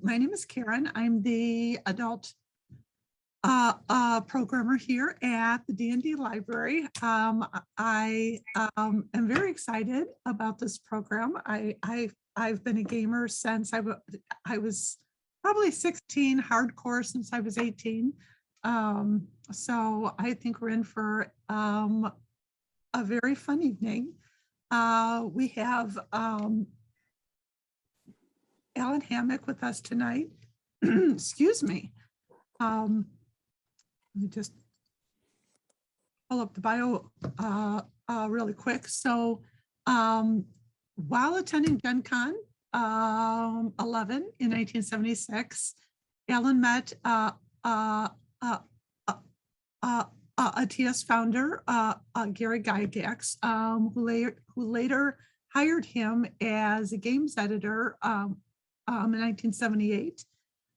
My name is Karen. I'm the adult programmer here at the D&D library. I am very excited about this program. I've been a gamer since I was probably 16, hardcore since I was 18. So I think we're in for a very fun evening. We have Alan Hammock with us tonight. Excuse me. Let me just pull up the bio really quick. So while attending Gen Con 11 in 1976, Alan met a TS founder, Gary Gygax, who later hired him as a games editor in 1978.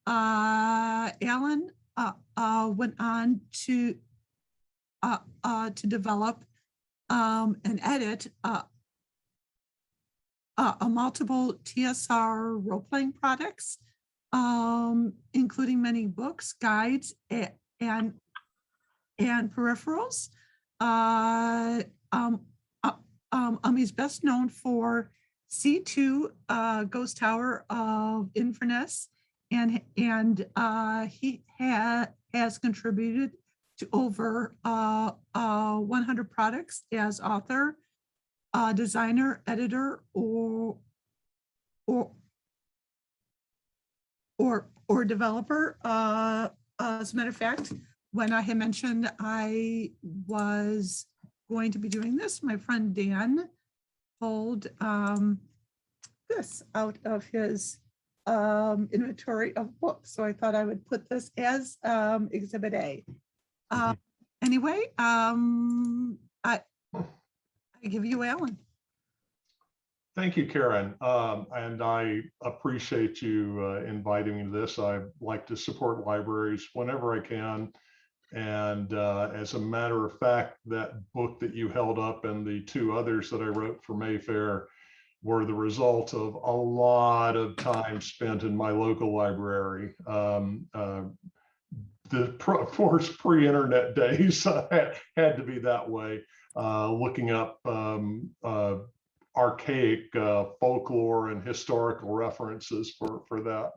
Alan went on to develop and edit a multiple TSR role-playing products, including many books, guides, and peripherals. He's best known for C2 Ghost Tower of Inverness, and he has contributed to over 100 products as author, designer, editor, or developer. As a matter of fact, when I had mentioned I was going to be doing this, my friend Dan pulled this out of his inventory of books. So I thought I would put this as Exhibit A. Anyway, I give you Alan. Thank you, Karen. And I appreciate you inviting me to this. I like to support libraries whenever I can. And as a matter of fact, that book that you held up and the two others that I wrote for Mayfair were the result of a lot of time spent in my local library. Of course, pre-internet days had to be that way, looking up archaic folklore and historical references for that.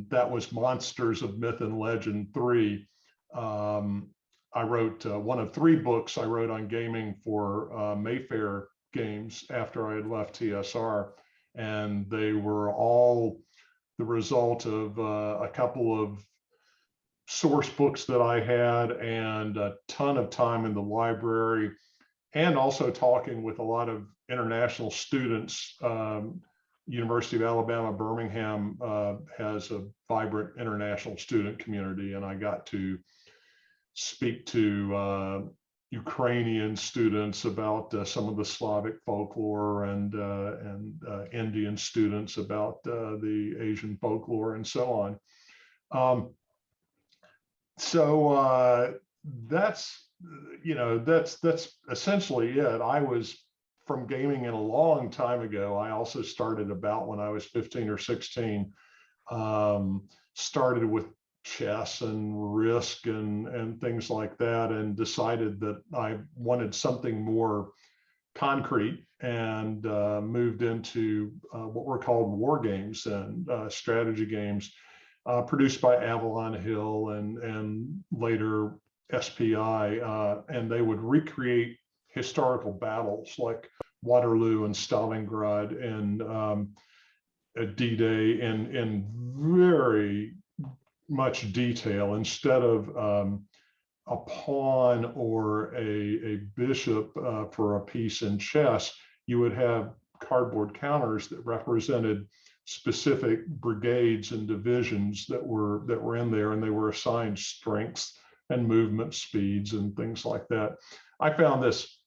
That was Monsters of Myth and Legend 3. I wrote one of 3 books I wrote on gaming for Mayfair Games after I had left TSR, and they were all the result of a couple of source books that I had and a ton of time in the library, and also talking with a lot of international students. University of Alabama, Birmingham has a vibrant international student community, and I got to speak to Ukrainian students about some of the Slavic folklore, and Indian students about the Asian folklore, and so on. So that's essentially it. I was from gaming in a long time ago. I also started about when I was 15 or 16. Started with chess and Risk and things like that, and decided that I wanted something more concrete, and moved into what were called war games and strategy games, produced by Avalon Hill and later SPI, and they would recreate historical battles like Waterloo and Stalingrad and D-Day in very much detail. Instead of a pawn or a bishop for a piece in chess, you would have cardboard counters that represented specific brigades and divisions that were in there, and they were assigned strengths and movement speeds and things like that. I found this,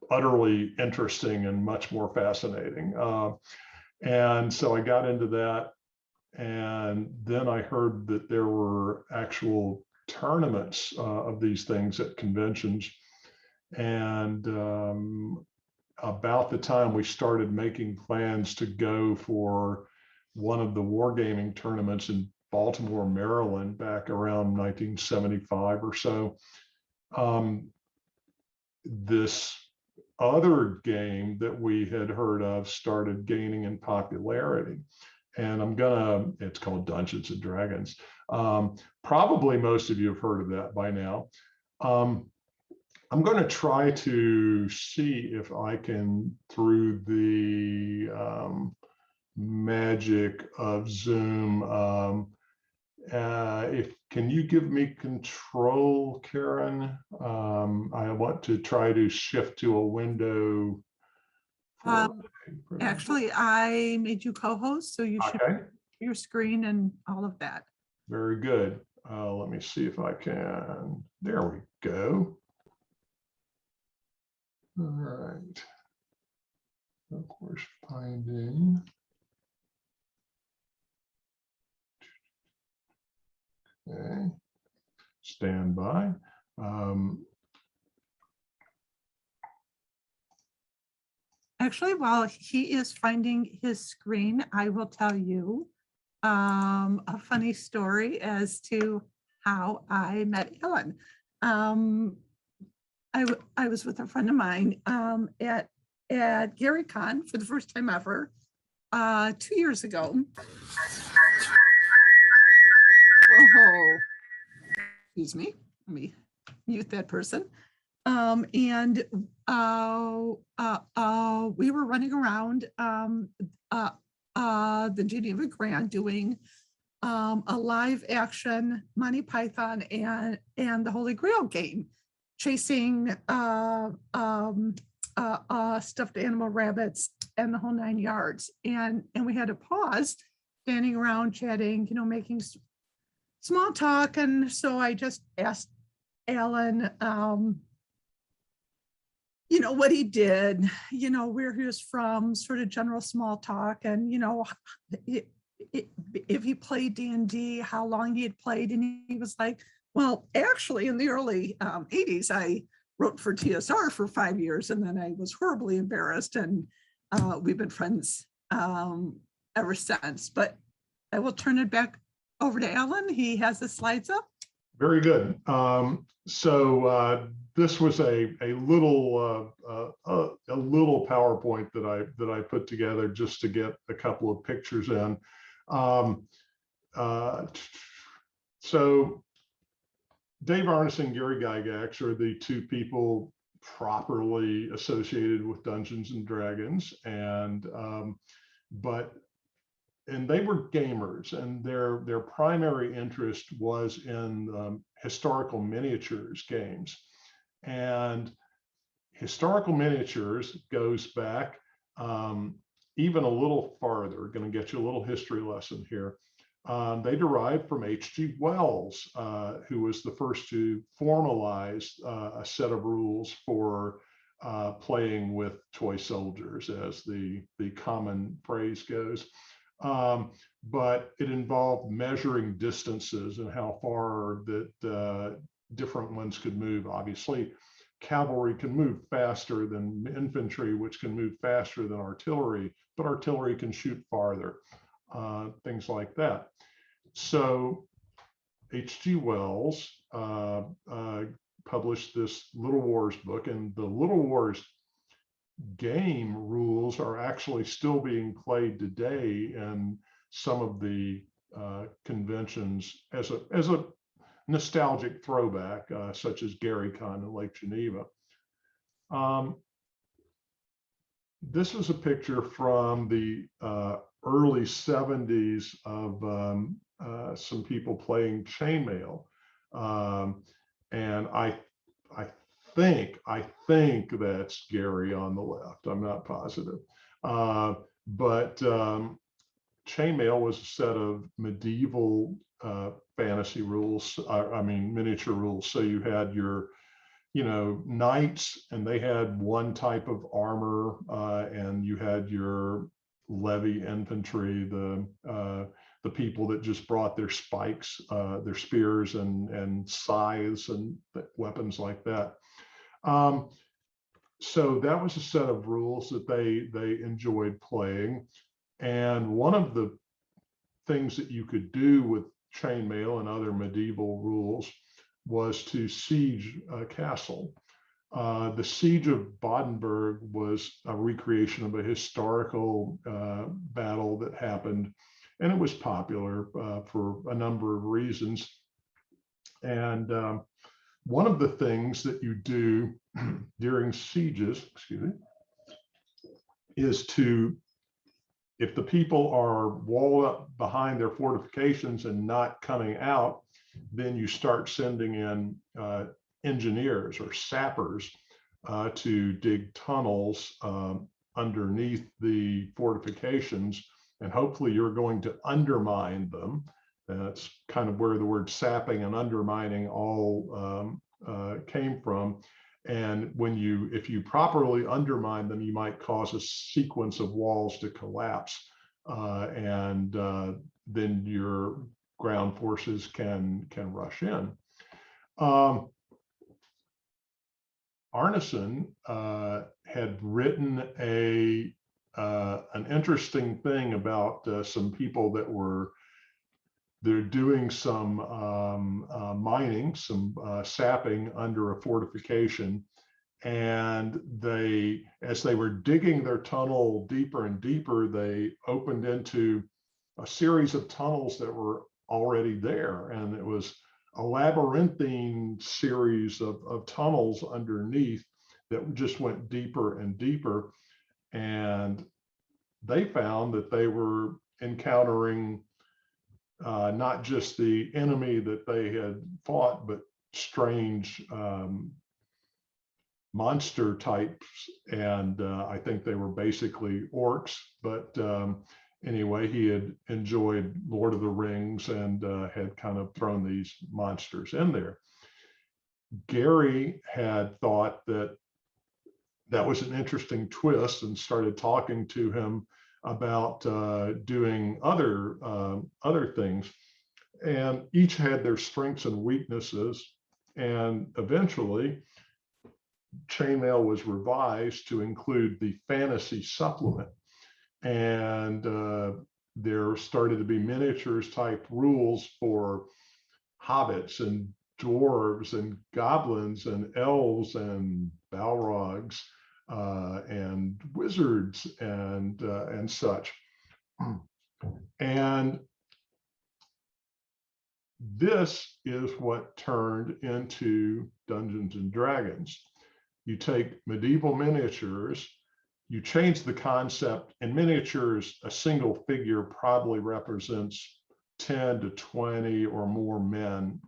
utterly interesting and much more fascinating. And so I got into that. And then I heard that there were actual tournaments of these things at conventions. And about the time we started making plans to go for one of the wargaming tournaments in Baltimore, Maryland, back around 1975 or so. This other game that we had heard of started gaining in popularity. And it's called Dungeons and Dragons. Probably most of you have heard of that by now. I'm going to try to see if I can, through the magic of Zoom, can you give me control, Karen? I want to try to shift to a window. Actually, I made you co-host, so you should Okay. your screen and all of that. Very good. Let me see if I can. There we go. All right. Of course, finding. Okay. Stand by. Actually, while he is finding his screen, I will tell you a funny story as to how I met Ellen. I was with a friend of mine at GaryCon for the first time ever 2 years ago. Whoa. Excuse me. Let me mute that person. And we were running around the Geneva Grand doing a live action Monty Python and the Holy Grail game, chasing stuffed animal rabbits and the whole 9 yards. And we had to pause, standing around chatting, making small talk. And so I just asked Alan, what he did, where he was from, sort of general small talk, and, if he played D&D, how long he had played. And he was like, well, actually, in the early 80s, I wrote for TSR for 5 years, and then I was horribly embarrassed, and we've been friends ever since. But I will turn it back over to Alan. He has the slides up. Very good. So this was a little PowerPoint that I put together just to get a couple of pictures in. So Dave Arness and Gary Gygax are the two people properly associated with Dungeons and Dragons, and they were gamers, and their primary interest was in historical miniatures games. And historical miniatures goes back even a little farther. Going to get you a little history lesson here. They derived from H.G. Wells, who was the first to formalize a set of rules for playing with toy soldiers, as the common phrase goes. But it involved measuring distances and how far that different ones could move. Obviously, cavalry can move faster than infantry, which can move faster than artillery, but artillery can shoot farther, things like that. So H.G. Wells published this Little Wars book, and the Little Wars game rules are actually still being played today in some of the conventions as a nostalgic throwback, such as GaryCon in Lake Geneva. This was a picture from the early 70s of some people playing Chainmail, and I think that's Gary on the left. I'm not positive, but Chainmail was a set of medieval fantasy rules. I mean, miniature rules. So you had your, knights, and they had one type of armor, and you had your levy infantry, the people that just brought their spikes, their spears and scythes and weapons like that. So that was a set of rules that they enjoyed playing. And one of the things that you could do with chainmail and other medieval rules was to siege a castle. The Siege of Bottonburg was a recreation of a historical battle that happened, and it was popular for a number of reasons. And one of the things that you do during sieges, excuse me, is to, if the people are walled up behind their fortifications and not coming out, then you start sending in engineers or sappers to dig tunnels underneath the fortifications, and hopefully you're going to undermine them. That's kind of where the word sapping and undermining all came from. And if you properly undermine them, you might cause a sequence of walls to collapse, and then your ground forces can rush in. Arneson had written an interesting thing about some people that they're doing some mining, some sapping under a fortification. And as they were digging their tunnel deeper and deeper, they opened into a series of tunnels that were already there. And it was a labyrinthine series of tunnels underneath that just went deeper and deeper. And they found that they were encountering not just the enemy that they had fought, but strange monster types. And I think they were basically orcs. But anyway, he had enjoyed Lord of the Rings and had kind of thrown these monsters in there. Gary had thought that was an interesting twist and started talking to him about doing other things, and each had their strengths and weaknesses. And eventually Chainmail was revised to include the fantasy supplement, and there started to be miniatures type rules for hobbits and dwarves and goblins and elves and balrogs and wizards and such. And this is what turned into Dungeons and Dragons. You take medieval miniatures, you change the concept. In miniatures, a single figure probably represents 10 to 20 or more men.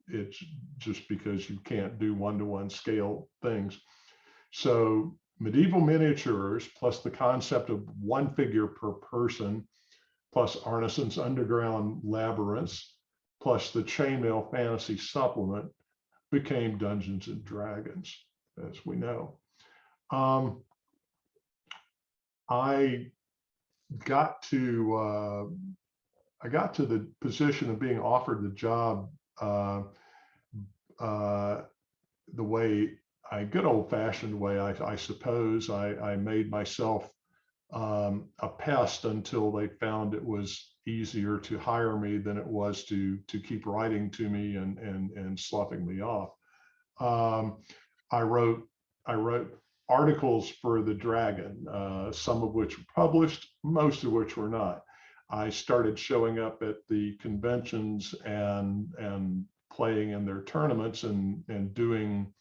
It's just because you can't do one-to-one scale things. So medieval miniatures plus the concept of one figure per person, plus Arneson's Underground Labyrinths, plus the Chainmail Fantasy Supplement became Dungeons and Dragons, as we know. I got to the position of being offered the job the way, a good old-fashioned way, I suppose. I made myself a pest until they found it was easier to hire me than it was to keep writing to me and sloughing me off. I wrote articles for the Dragon, some of which were published, most of which were not. I started showing up at the conventions and playing in their tournaments and doing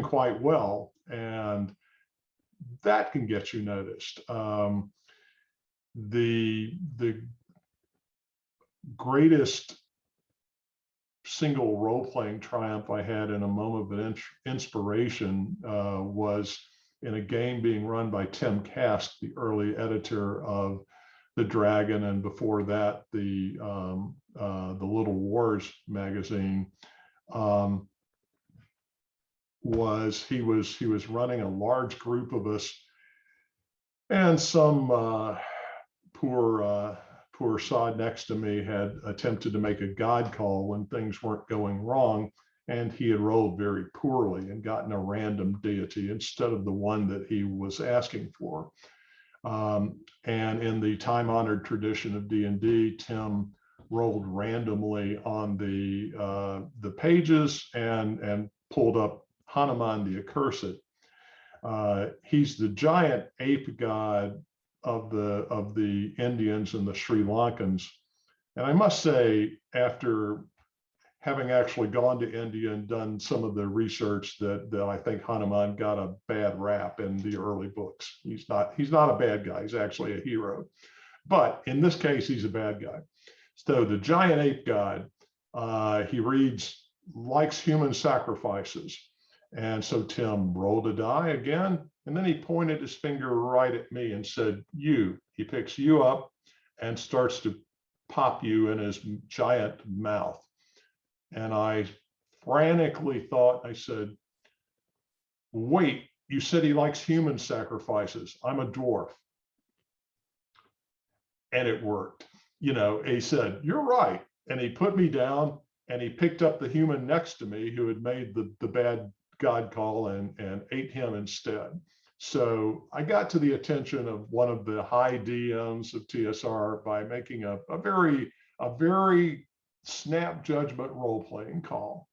quite well, and that can get you noticed. The greatest single role-playing triumph I had in a moment of inspiration was in a game being run by Tim Kask, the early editor of The Dragon, and before that the Little Wars magazine. He was running a large group of us, and some poor sod next to me had attempted to make a god call when things weren't going wrong, and he had rolled very poorly and gotten a random deity instead of the one that he was asking for. And in the time-honored tradition of D&D, Tim rolled randomly on the pages and pulled up Hanuman the Accursed. He's the giant ape god of the Indians and the Sri Lankans. And I must say, after having actually gone to India and done some of the research, that I think Hanuman got a bad rap in the early books. He's not a bad guy. He's actually a hero. But in this case, he's a bad guy. So the giant ape god, he likes human sacrifices. And so Tim rolled a die again, and then he pointed his finger right at me and said, "You." He picks you up and starts to pop you in his giant mouth. And I frantically thought, I said, "Wait, you said he likes human sacrifices. I'm a dwarf." And it worked. He said, "You're right." And he put me down and he picked up the human next to me who had made the bad god call and ate him instead. So I got to the attention of one of the high DMs of TSR by making a very snap judgment role-playing call.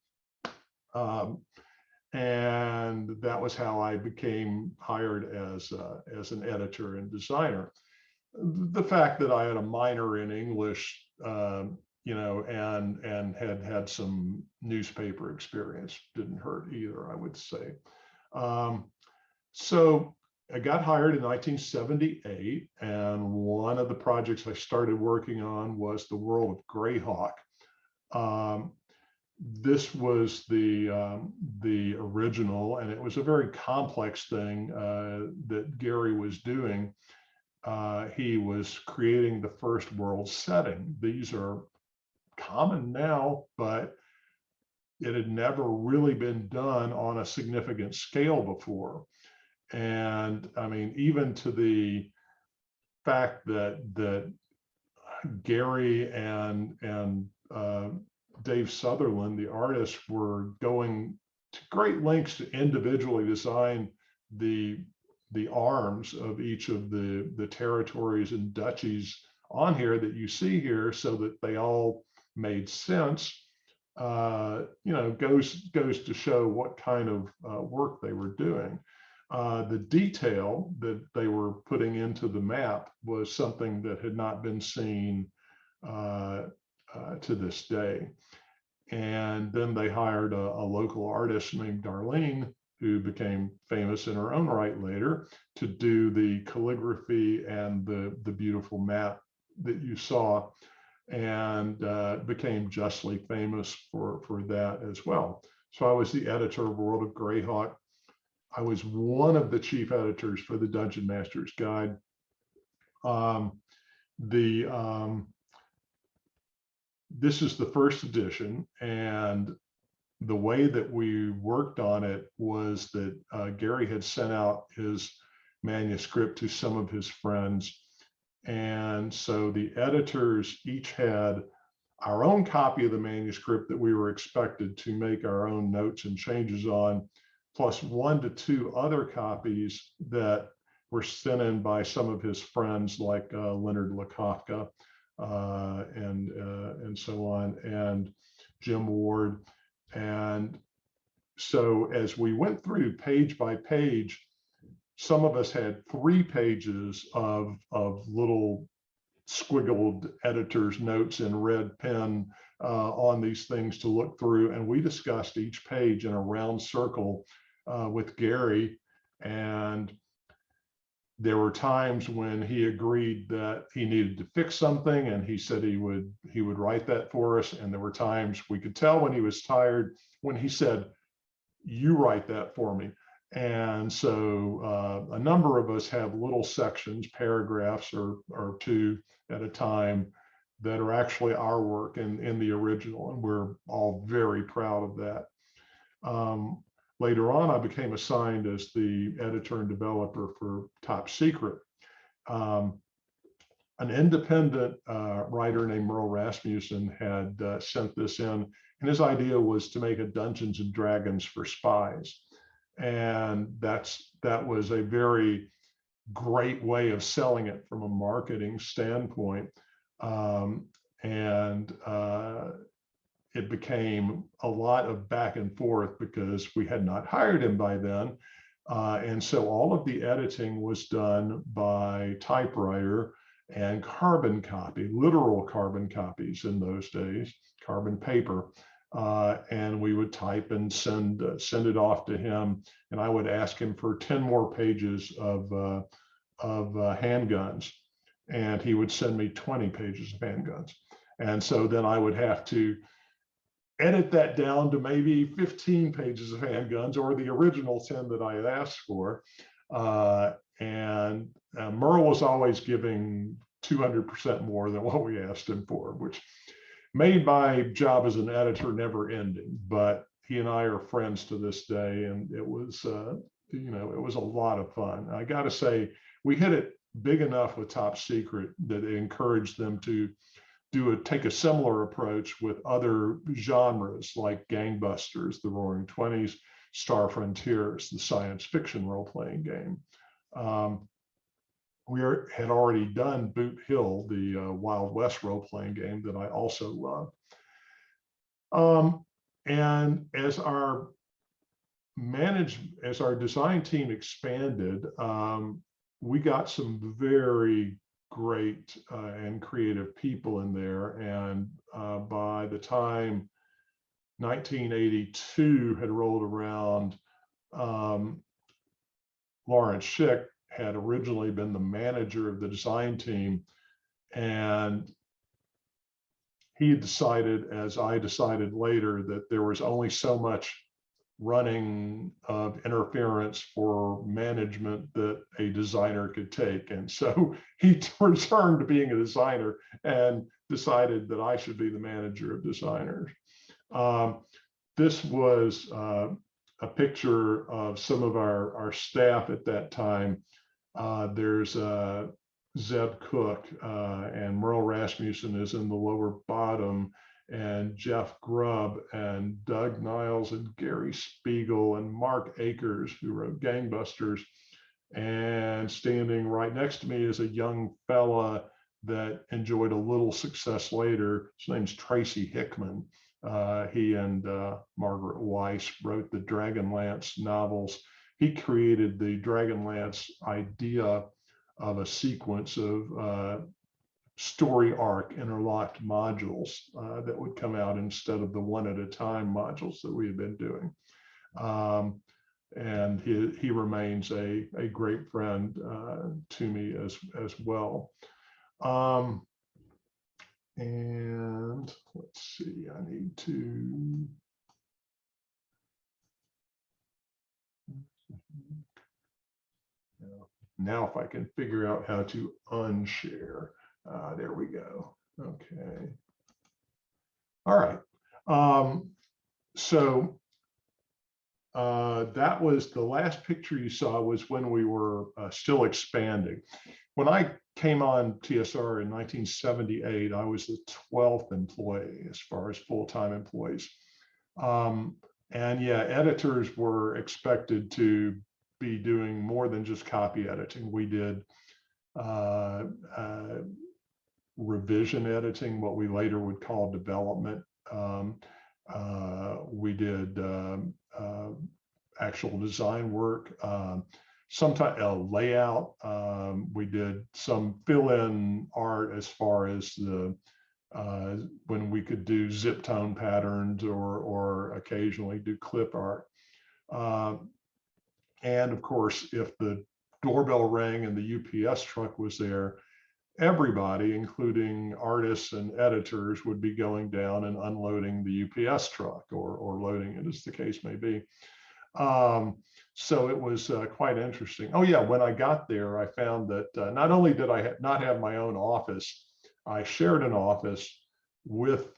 And that was how I became hired as an editor and designer. The fact that I had a minor in English, and had some newspaper experience didn't hurt either, I would say. So I got hired in 1978, and one of the projects I started working on was the World of Greyhawk. This was the original, and it was a very complex thing that Gary was doing. He was creating the first world setting. These are common now, but it had never really been done on a significant scale before. And I mean, even to the fact that Gary and Dave Sutherland, the artist, were going to great lengths to individually design the arms of each of the territories and duchies on here that you see here, so that they all made sense. Goes to show what kind of work they were doing. The detail that they were putting into the map was something that had not been seen to this day. And then they hired a local artist named Darlene, who became famous in her own right later, to do the calligraphy and the beautiful map that you saw, and became justly famous for that as well. So I was the editor of World of Greyhawk. I was one of the chief editors for the Dungeon Master's Guide. This is the first edition, and the way that we worked on it was that Gary had sent out his manuscript to some of his friends. And so the editors each had our own copy of the manuscript that we were expected to make our own notes and changes on, plus 1 to 2 other copies that were sent in by some of his friends, like Leonard Lakofka and so on, and Jim Ward. And so as we went through page by page, some of us had 3 pages of little squiggled editor's notes in red pen on these things to look through. And we discussed each page in a round circle with Gary. And there were times when he agreed that he needed to fix something, and he said he would write that for us. And there were times we could tell when he was tired, when he said, "You write that for me." And so a number of us have little sections, paragraphs or 2 at a time, that are actually our work in the original, and we're all very proud of that. Later on, I became assigned as the editor and developer for Top Secret. An independent writer named Merle Rasmussen had sent this in, and his idea was to make a Dungeons and Dragons for spies. And that was a very great way of selling it from a marketing standpoint. And it became a lot of back and forth because we had not hired him by then. And so all of the editing was done by typewriter and carbon copy, literal carbon copies in those days, carbon paper. And we would type and send it off to him. And I would ask him for 10 more pages of handguns. And he would send me 20 pages of handguns. And so then I would have to edit that down to maybe 15 pages of handguns, or the original 10 that I had asked for. And Merle was always giving 200% more than what we asked him for, which made my job as an editor never ending. But he and I are friends to this day, and it was, it was a lot of fun. I got to say, we hit it big enough with Top Secret that it encouraged them to take a similar approach with other genres like Gangbusters, the Roaring Twenties, Star Frontiers, the science fiction role-playing game. We had already done Boot Hill, the Wild West role-playing game that I also love. And as our design team expanded, we got some very great and creative people in there. And by the time 1982 had rolled around, Lawrence Schick had originally been the manager of the design team. And he decided, as I decided later, that there was only so much running of interference for management that a designer could take. And so he returned to being a designer and decided that I should be the manager of designers. This was a picture of some of our staff at that time. There's Zeb Cook, and Merle Rasmussen is in the lower bottom, and Jeff Grubb and Doug Niles and Gary Spiegel and Mark Akers, who wrote Gangbusters. And standing right next to me is a young fella that enjoyed a little success later. His name's Tracy Hickman. He and Margaret Weiss wrote the Dragonlance novels. He created the Dragonlance idea of a sequence of story arc interlocked modules that would come out instead of the one at a time modules that we had been doing. And he remains a great friend to me as well. And let's see, I need to. Now, if I can figure out how to unshare. There we go. Okay. All right. So that was the last picture you saw, was when we were still expanding. When I came on TSR in 1978, I was the 12th employee as far as full-time employees. And yeah, editors were expected to be doing more than just copy editing. We did revision editing, what we later would call development. We did actual design work, sometimes layout. We did some fill-in art as far as the when we could do zip tone patterns, or occasionally do clip art. And of course, if the doorbell rang and the UPS truck was there, everybody, including artists and editors, would be going down and unloading the UPS truck, or loading it, as the case may be. So it was quite interesting. Oh yeah, when I got there, I found that not only did I not have my own office, I shared an office with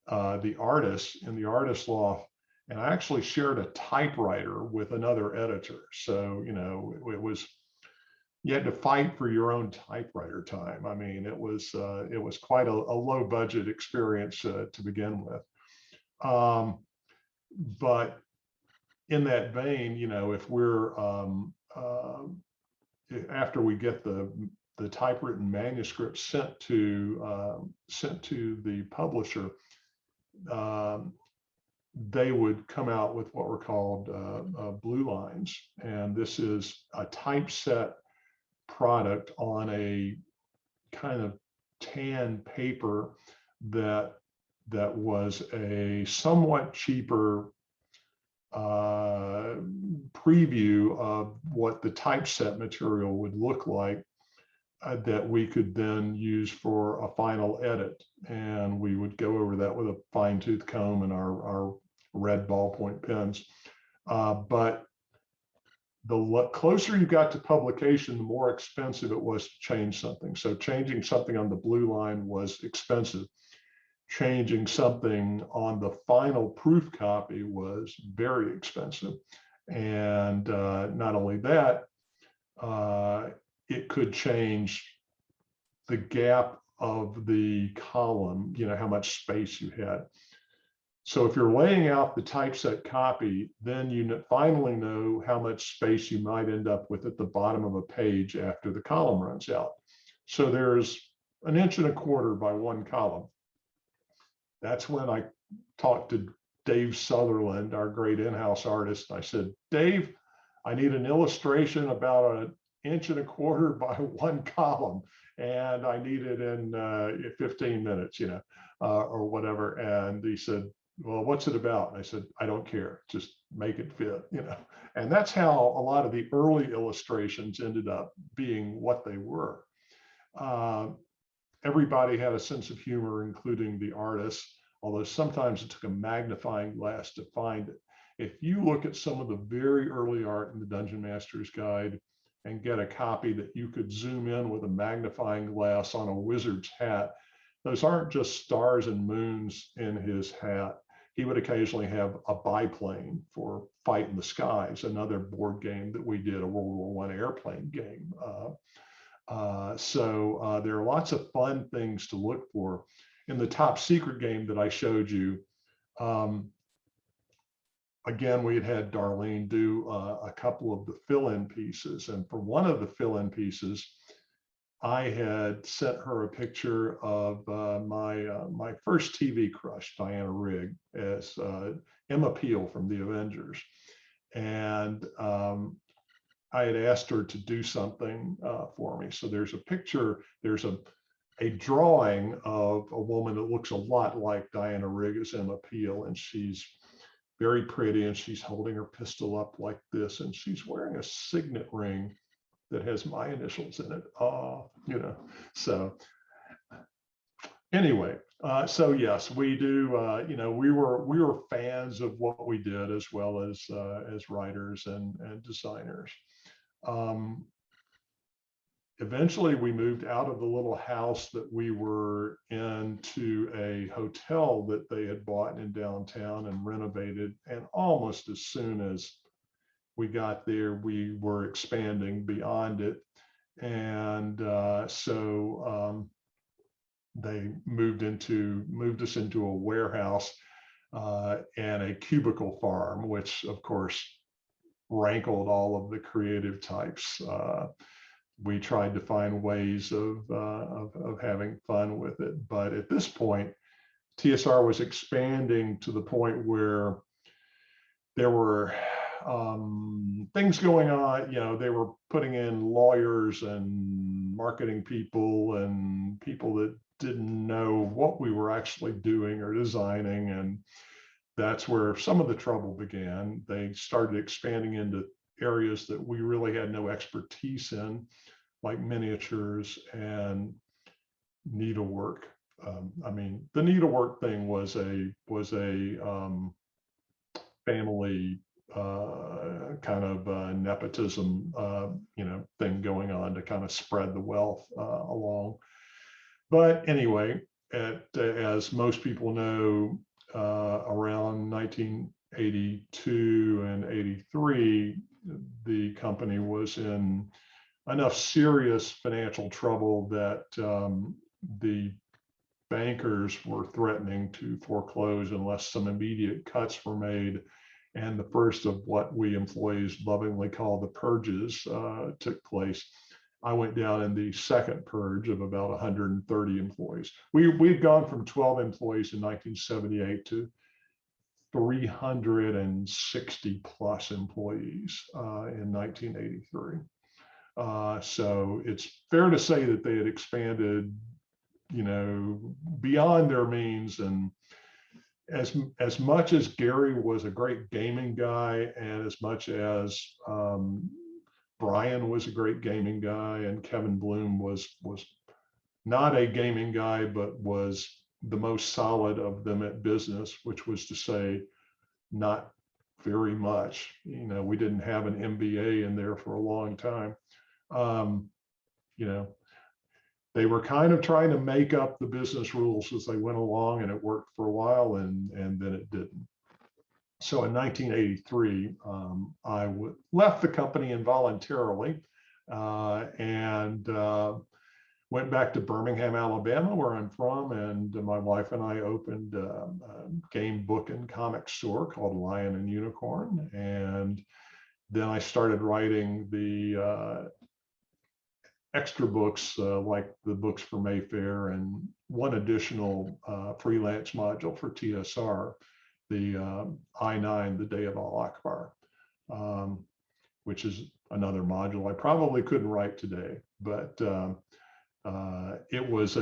the artists in the artist loft, and I actually shared a typewriter with another editor. So, it was, you had to fight for your own typewriter time. I mean, it was quite a low budget experience to begin with. But in that vein, if we're after we get the typewritten manuscript sent to the publisher, they would come out with what were called blue lines, and this is a typeset product on a kind of tan paper that was a somewhat cheaper preview of what the typeset material would look like, that we could then use for a final edit. And we would go over that with a fine-tooth comb and our red ballpoint pens. But the closer you got to publication, the more expensive it was to change something. So changing something on the blue line was expensive. Changing something on the final proof copy was very expensive. And not only that, it could change the gap of the column, how much space you had. So if you're laying out the typeset copy, then you finally know how much space you might end up with at the bottom of a page after the column runs out. So there's 1.25 inches by 1 column. That's when I talked to Dave Sutherland, our great in-house artist. I said, Dave, I need an illustration about 1.25 inches by 1 column, and I need it in 15 minutes, or whatever. And he said, well, what's it about? And I said, I don't care, just make it fit, And that's how a lot of the early illustrations ended up being what they were. Everybody had a sense of humor, including the artists, although sometimes it took a magnifying glass to find it. If you look at some of the very early art in the Dungeon Master's Guide and get a copy that you could zoom in with a magnifying glass on a wizard's hat, those aren't just stars and moons in his hat. He would occasionally have a biplane for Fight in the Skies, another board game that we did, a World War I airplane game. So there are lots of fun things to look for. In the Top Secret game that I showed you, again, we had Darlene do a couple of the fill-in pieces. And for one of the fill-in pieces, I had sent her a picture of my first TV crush, Diana Rigg, as Emma Peel from the Avengers. And I had asked her to do something for me. So there's a picture, there's a drawing of a woman that looks a lot like Diana Rigg as Emma Peel, and she's very pretty, and she's holding her pistol up like this, and she's wearing a signet ring that has my initials in it. So anyway, so yes, we do. We were fans of what we did, as well as writers and designers. Eventually, we moved out of the little house that we were in to a hotel that they had bought in downtown and renovated. And almost as soon as we got there, we were expanding beyond it. And so they moved us into a warehouse and a cubicle farm, which of course rankled all of the creative types. We tried to find ways of having fun with it. But at this point, TSR was expanding to the point where there were things going on. They were putting in lawyers and marketing people and people that didn't know what we were actually doing or designing. And that's where some of the trouble began. They started expanding into areas that we really had no expertise in, like miniatures and needlework. The needlework thing was a family kind of nepotism, thing going on to kind of spread the wealth along. But anyway, as most people know, around 1982 and 83, the company was in enough serious financial trouble that the bankers were threatening to foreclose unless some immediate cuts were made. and the first of what we employees lovingly call the purges took place. I went down in the second purge of about 130 employees. We've gone from 12 employees in 1978 to 360 plus employees in 1983. So it's fair to say that they had expanded, beyond their means. And as much as Gary was a great gaming guy, and as much as Brian was a great gaming guy, and Kevin Bloom was not a gaming guy, but was the most solid of them at business, which was to say, not very much. We didn't have an MBA in there for a long time. They were kind of trying to make up the business rules as they went along, and it worked for a while, and then it didn't. So in 1983, I left the company involuntarily and went back to Birmingham, Alabama, where I'm from, and my wife and I opened a game book and comic store called Lion and Unicorn. And then I started writing the extra books, like the books for Mayfair, and one additional freelance module for TSR, the I-9, the Day of Al-Akbar, which is another module I probably couldn't write today, but it was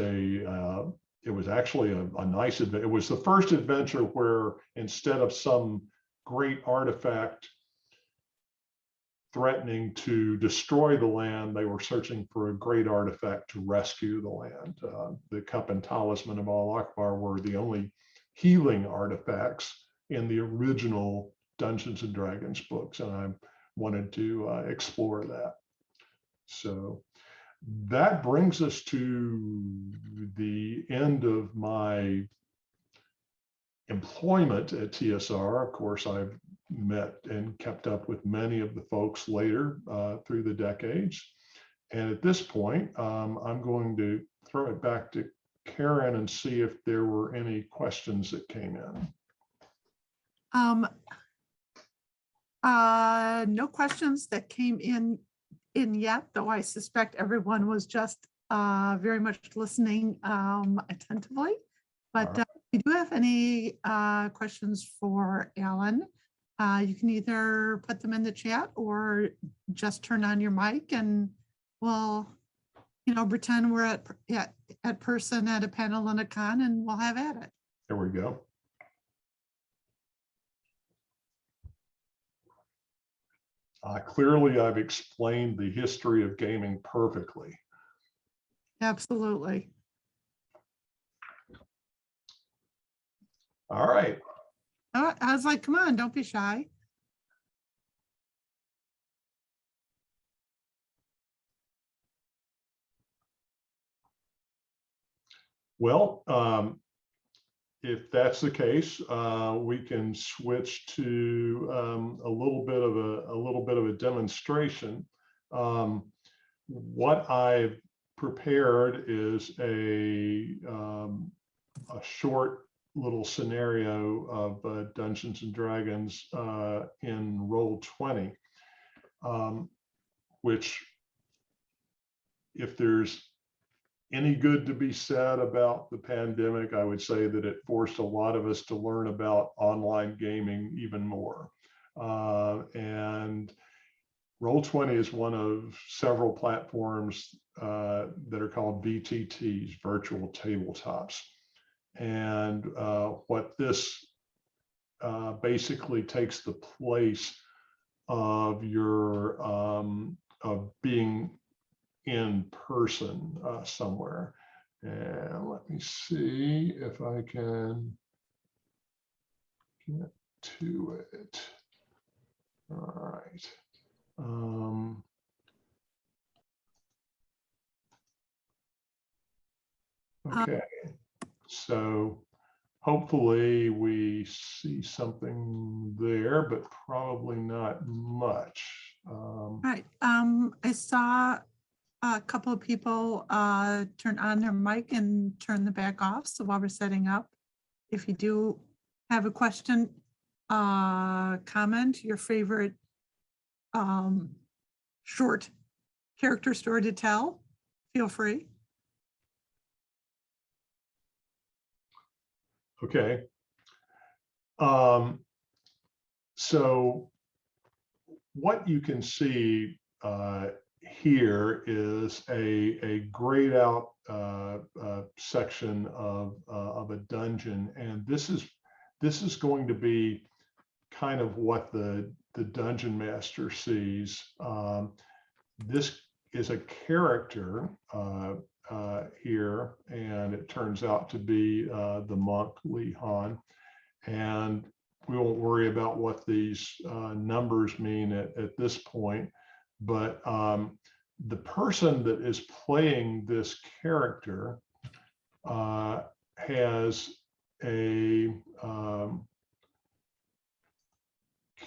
actually a nice adventure. It was the first adventure where instead of some great artifact threatening to destroy the land, they were searching for a great artifact to rescue the land. The cup and talisman of Al-Akbar were the only healing artifacts in the original Dungeons and Dragons books, and I wanted to explore that. So that brings us to the end of my employment at TSR. Of course, I've met and kept up with many of the folks later through the decades. And at this point, I'm going to throw it back to Karen and see if there were any questions that came in. No questions that came in yet, though I suspect everyone was just very much listening attentively. But if you do have any questions for Alan, you can either put them in the chat or just turn on your mic, and we'll, pretend we're at person at a panel and a con, and we'll have at it. There we go. Clearly, I've explained the history of gaming perfectly. Absolutely. All right. I was like, come on, don't be shy. Well, if that's the case, we can switch to a little bit of a demonstration. What I've prepared is a short little scenario of Dungeons and Dragons in Roll20, which, if there's any good to be said about the pandemic, I would say that it forced a lot of us to learn about online gaming even more. And Roll20 is one of several platforms that are called VTTs, virtual tabletops. And what this basically takes the place of your of being in person somewhere. And let me see if I can get to it. All right. Okay. So hopefully we see something there, but probably not much. Right. I saw a couple of people turn on their mic and turn the back off. So while we're setting up, if you do have a question, comment your favorite short character story to tell. Feel free. Okay. So what you can see here is a grayed out section of a dungeon, and this is going to be kind of what the dungeon master sees. This is a character here, and it turns out to be the monk Li Han, and we won't worry about what these numbers mean at this point, but the person that is playing this character has a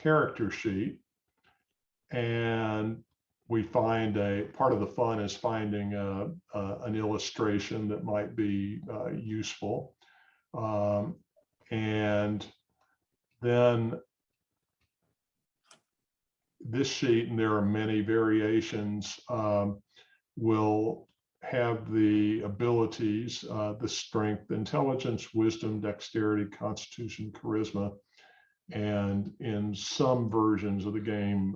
character sheet, and we find a part of the fun is finding an illustration that might be useful. And then this sheet, and there are many variations, will have the abilities, the strength, intelligence, wisdom, dexterity, constitution, charisma, and in some versions of the game,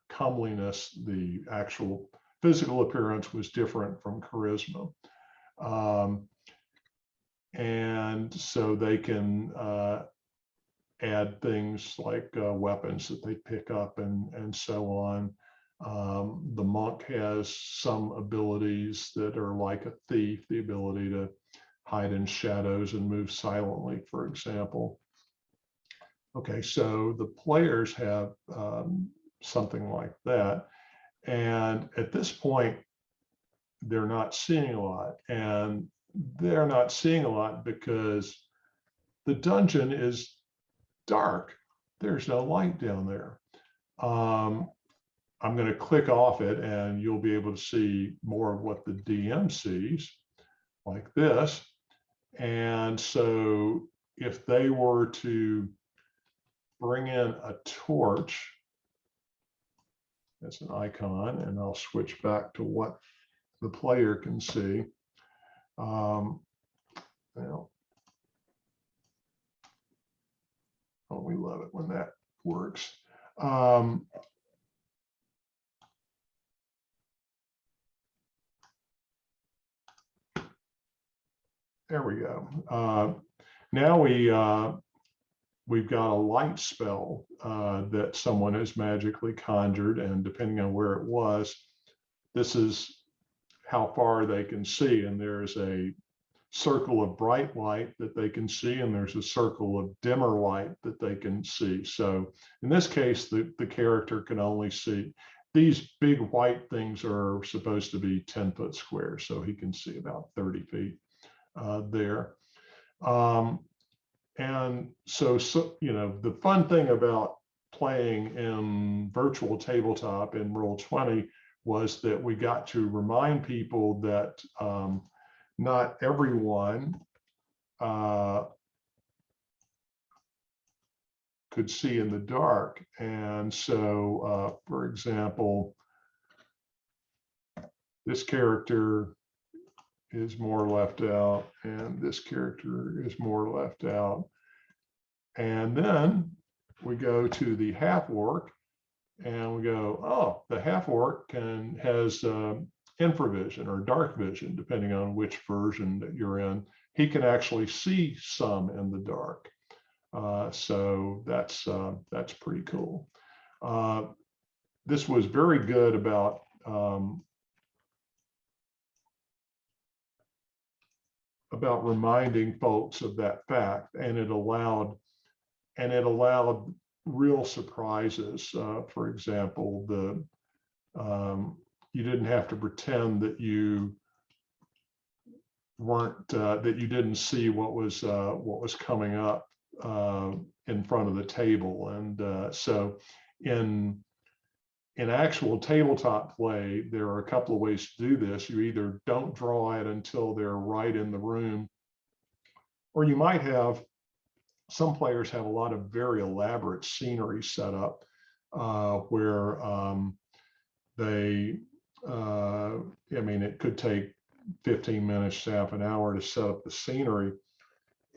comeliness. The actual physical appearance was different from charisma. And so they can add things like weapons that they pick up and so on. The monk has some abilities that are like a thief, the ability to hide in shadows and move silently, for example. Okay, so the players have something like that. And at this point, they're not seeing a lot. And they're not seeing a lot because the dungeon is dark. There's no light down there. I'm going to click off it and you'll be able to see more of what the DM sees, like this. And so if they were to bring in a torch as an icon, and I'll switch back to what the player can see. Now, oh, we love it when that works. There we go. Now we've got a light spell that someone has magically conjured, and depending on where it was, this is how far they can see. And there's a circle of bright light that they can see, and there's a circle of dimmer light that they can see. So in this case, the character can only see. These big white things are supposed to be 10-foot squares, so he can see about 30 feet there. And so, you know, the fun thing about playing in virtual tabletop in Roll20 was that we got to remind people that not everyone could see in the dark. And so, for example, this character is more left out, and this character is more left out. And then we go to the half orc, and we go, oh, the half orc has infravision or dark vision, depending on which version that you're in. He can actually see some in the dark. So that's pretty cool. This was very good about reminding folks of that fact, and it allowed real surprises. For example, you didn't have to pretend that you weren't that you didn't see what was coming up in front of the table. And so in actual tabletop play, there are a couple of ways to do this. You either don't draw it until they're right in the room, or you might have some players have a lot of very elaborate scenery set up where they, I mean, it could take 15 minutes to half an hour to set up the scenery.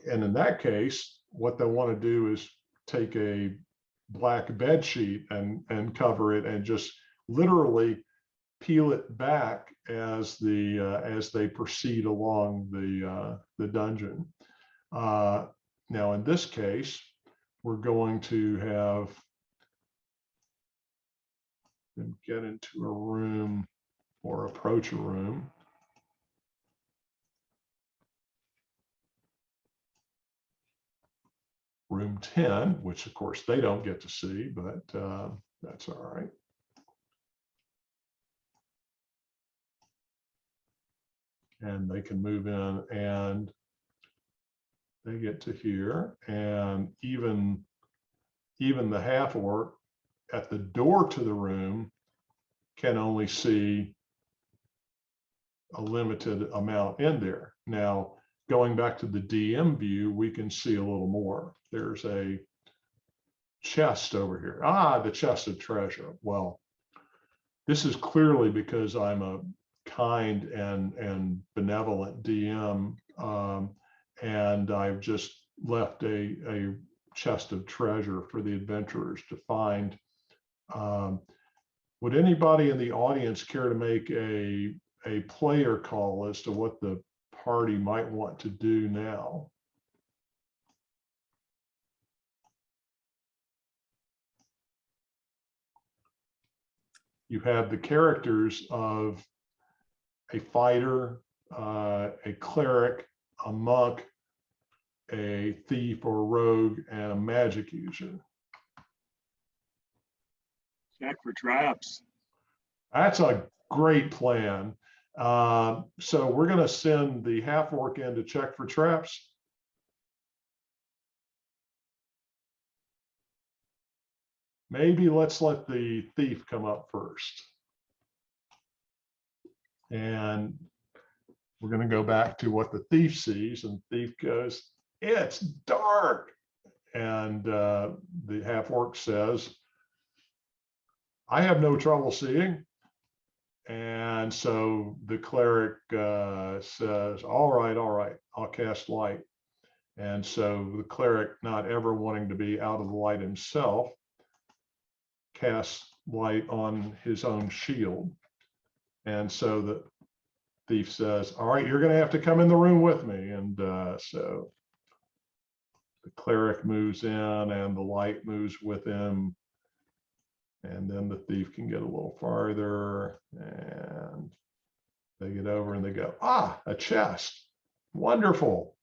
And in that case, what they want to do is take a black bed sheet and cover it and just literally peel it back as they proceed along the dungeon. Now, in this case, we're going to have them get into a room or approach a room. Room 10, which of course they don't get to see, but that's all right. And they can move in and they get to here, and even the half orc at the door to the room can only see a limited amount in there. Now, going back to the DM view, we can see a little more. There's a chest over here. Ah, the chest of treasure. Well, this is clearly because I'm a kind and benevolent DM, and I've just left a chest of treasure for the adventurers to find. Would anybody in the audience care to make a player call as to what the party might want to do now? You have the characters of a fighter, a cleric, a monk, a thief or rogue, and a magic user. Check for traps. That's a great plan. So we're going to send the half orc in to check for traps. Maybe let's let the thief come up first. And we're going to go back to what the thief sees, and the thief goes, "It's dark." And the half orc says, "I have no trouble seeing." And so the cleric says, all right, I'll cast light. And so the cleric, not ever wanting to be out of the light himself, casts light on his own shield. And so the thief says, all right, you're going to have to come in the room with me. And so the cleric moves in and the light moves with him. And then the thief can get a little farther, and they get over and they go, ah, a chest. Wonderful.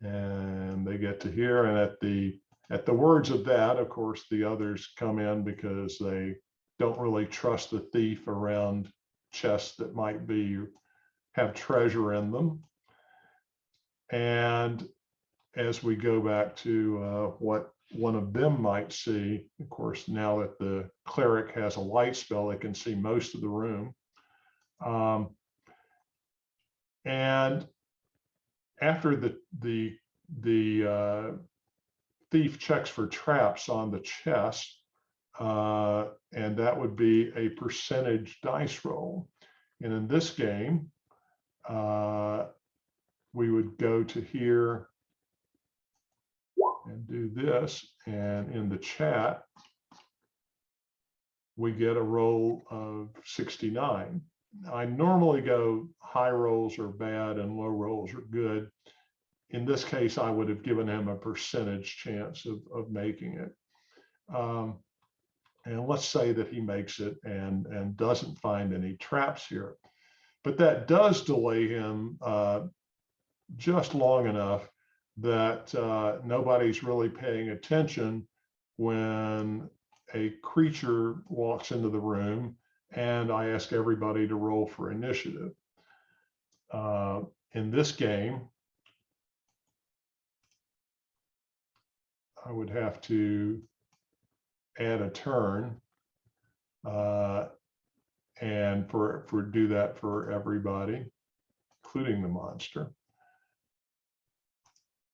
And they get to here, and at the words of that, of course, the others come in because they don't really trust the thief around chests that might have treasure in them. And as we go back to what one of them might see, of course, now that the cleric has a light spell, they can see most of the room. And after the thief checks for traps on the chest, and that would be a percentage dice roll. And in this game, we would go to here and do this, and in the chat we get a roll of 69. I normally go high rolls are bad and low rolls are good. In this case, I would have given him a percentage chance of making it. And let's say that he makes it and doesn't find any traps here. But that does delay him just long enough that nobody's really paying attention when a creature walks into the room and I ask everybody to roll for initiative. In this game, I would have to add a turn and do that for everybody, including the monster.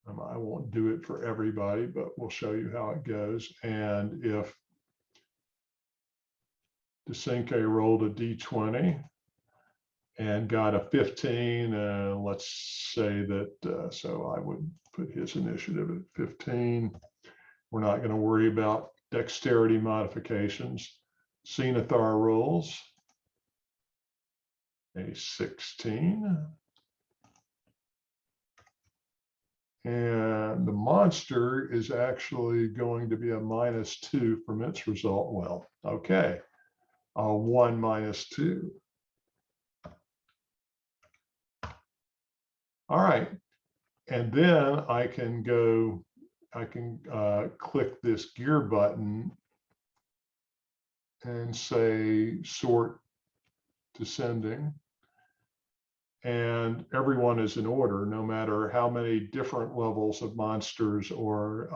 I won't do it for everybody, but we'll show you how it goes. And if Desinke rolled a d20 and got a 15, let's say that, so I would put his initiative at 15. We're not going to worry about dexterity modifications. Zenithar rolls a 16. And the monster is actually going to be a -2 from its result. Well, okay, a 1 - 2. All right, and then I can go, I can click this gear button and say sort descending. And everyone is in order, no matter how many different levels of monsters or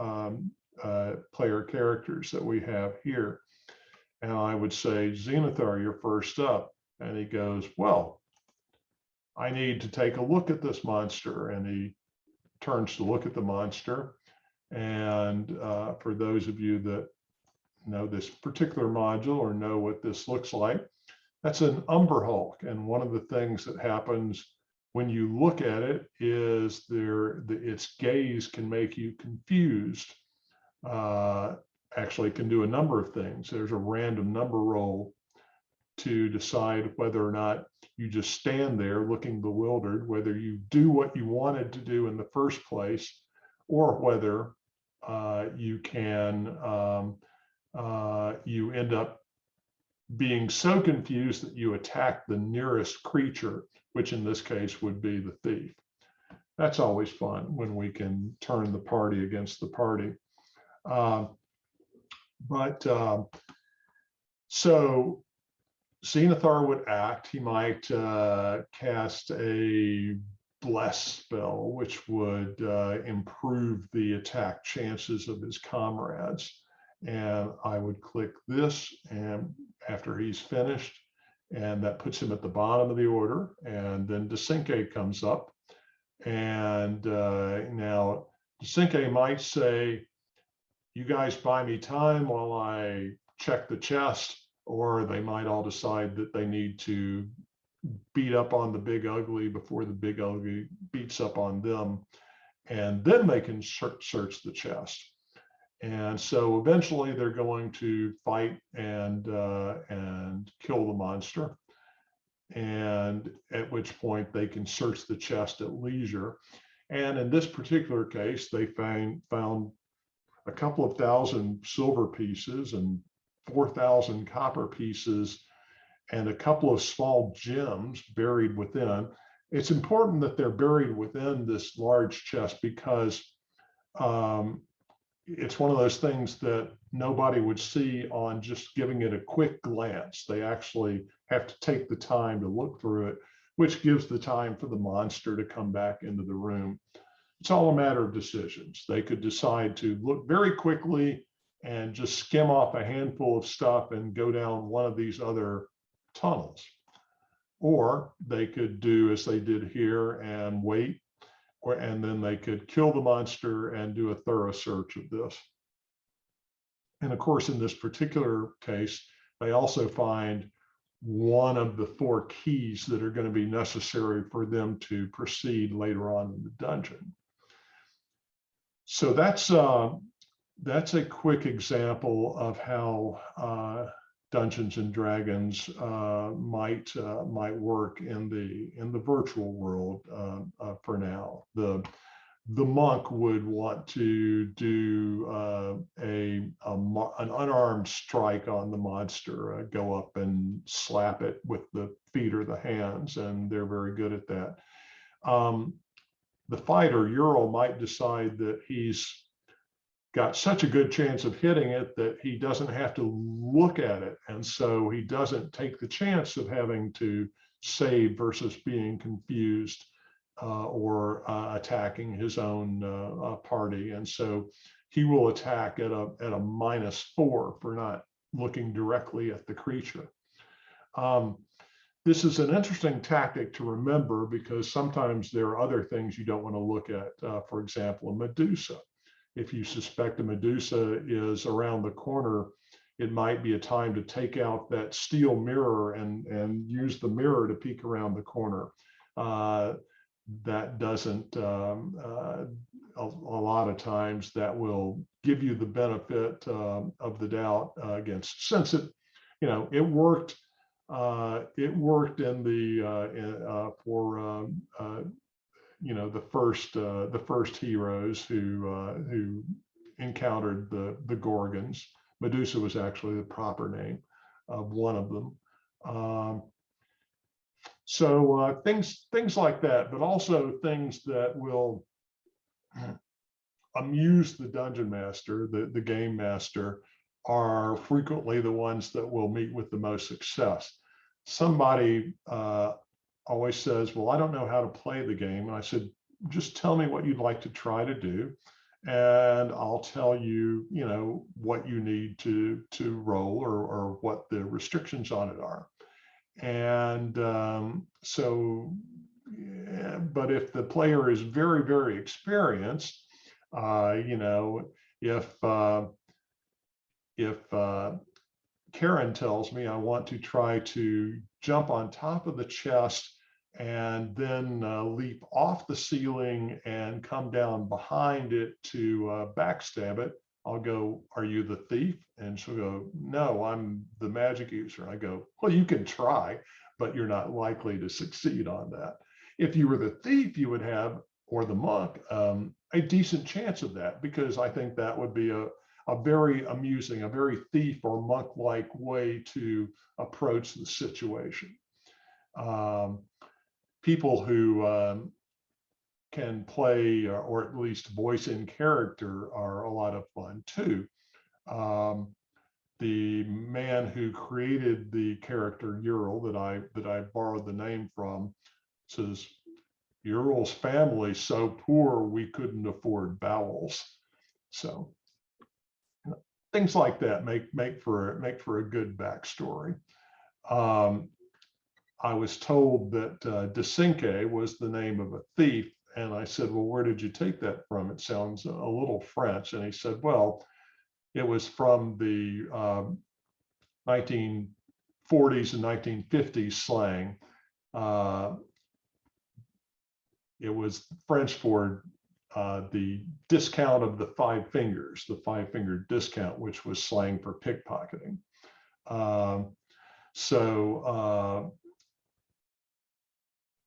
player characters that we have here. And I would say, Zenithar, you're first up. And he goes, well, I need to take a look at this monster. And he turns to look at the monster. And for those of you that know this particular module or know what this looks like, that's an Umber Hulk. And one of the things that happens when you look at it is its gaze can make you confused. Actually can do a number of things. There's a random number roll to decide whether or not you just stand there looking bewildered, whether you do what you wanted to do in the first place, or whether you end up being so confused that you attack the nearest creature, which in this case would be the thief. That's always fun when we can turn the party against the party. So Zenithar would act. He might cast a bless spell, which would improve the attack chances of his comrades. And I would click this, and after he's finished, and that puts him at the bottom of the order. And then Desinke comes up, and now Desinke might say, you guys buy me time while I check the chest, or they might all decide that they need to beat up on the big ugly before the big ugly beats up on them, and then they can search the chest. And so eventually they're going to fight and kill the monster, and at which point they can search the chest at leisure. And in this particular case, they found a couple of thousand silver pieces and 4,000 copper pieces and a couple of small gems buried within. It's important that they're buried within this large chest because it's one of those things that nobody would see on just giving it a quick glance. They actually have to take the time to look through it, which gives the time for the monster to come back into the room. It's all a matter of decisions. They could decide to look very quickly and just skim off a handful of stuff and go down one of these other tunnels. Or they could do as they did here and wait, and then they could kill the monster and do a thorough search of this. And of course, in this particular case, they also find one of the 4 keys that are going to be necessary for them to proceed later on in the dungeon. So that's a quick example of how Dungeons and Dragons might work in the virtual world for now. The monk would want to do an unarmed strike on the monster, go up and slap it with the feet or the hands, and they're very good at that. The fighter, Ural, might decide that he's got such a good chance of hitting it that he doesn't have to look at it. And so he doesn't take the chance of having to save versus being confused or attacking his own party. And so he will attack at a -4 for not looking directly at the creature. this is an interesting tactic to remember because sometimes there are other things you don't want to look at. For example, a Medusa. If you suspect a Medusa is around the corner, it might be a time to take out that steel mirror and use the mirror to peek around the corner. That doesn't, a lot of times that will give you the benefit of the doubt against, since it, it worked. It worked in the for the first heroes who encountered the Gorgons. Medusa was actually the proper name of one of them. So things like that, but also things that will amuse the dungeon master, the game master, are frequently the ones that will meet with the most success. Somebody always says, well, I don't know how to play the game. And I said, just tell me what you'd like to try to do, and I'll tell you, what you need to roll or what the restrictions on it are. And but if the player is very, very experienced, if Karen tells me I want to try to jump on top of the chest and then leap off the ceiling and come down behind it to backstab it, I'll go, are you the thief? And she'll go, no, I'm the magic user. I go, well, you can try, but you're not likely to succeed on that. If you were the thief, you would have, or the monk, a decent chance of that, because I think that would be a very amusing, a very thief or monk-like way to approach the situation. People who can play or at least voice in character are a lot of fun too. The man who created the character Ural that I borrowed the name from says, Ural's family so poor we couldn't afford bowels. So things like that make for a good backstory. I was told that Desinque was the name of a thief, and I said, well, where did you take that from? It sounds a little French. And he said, well, it was from the 1940s and 1950s slang. It was French for the discount of the five fingers, the five-finger discount, which was slang for pickpocketing.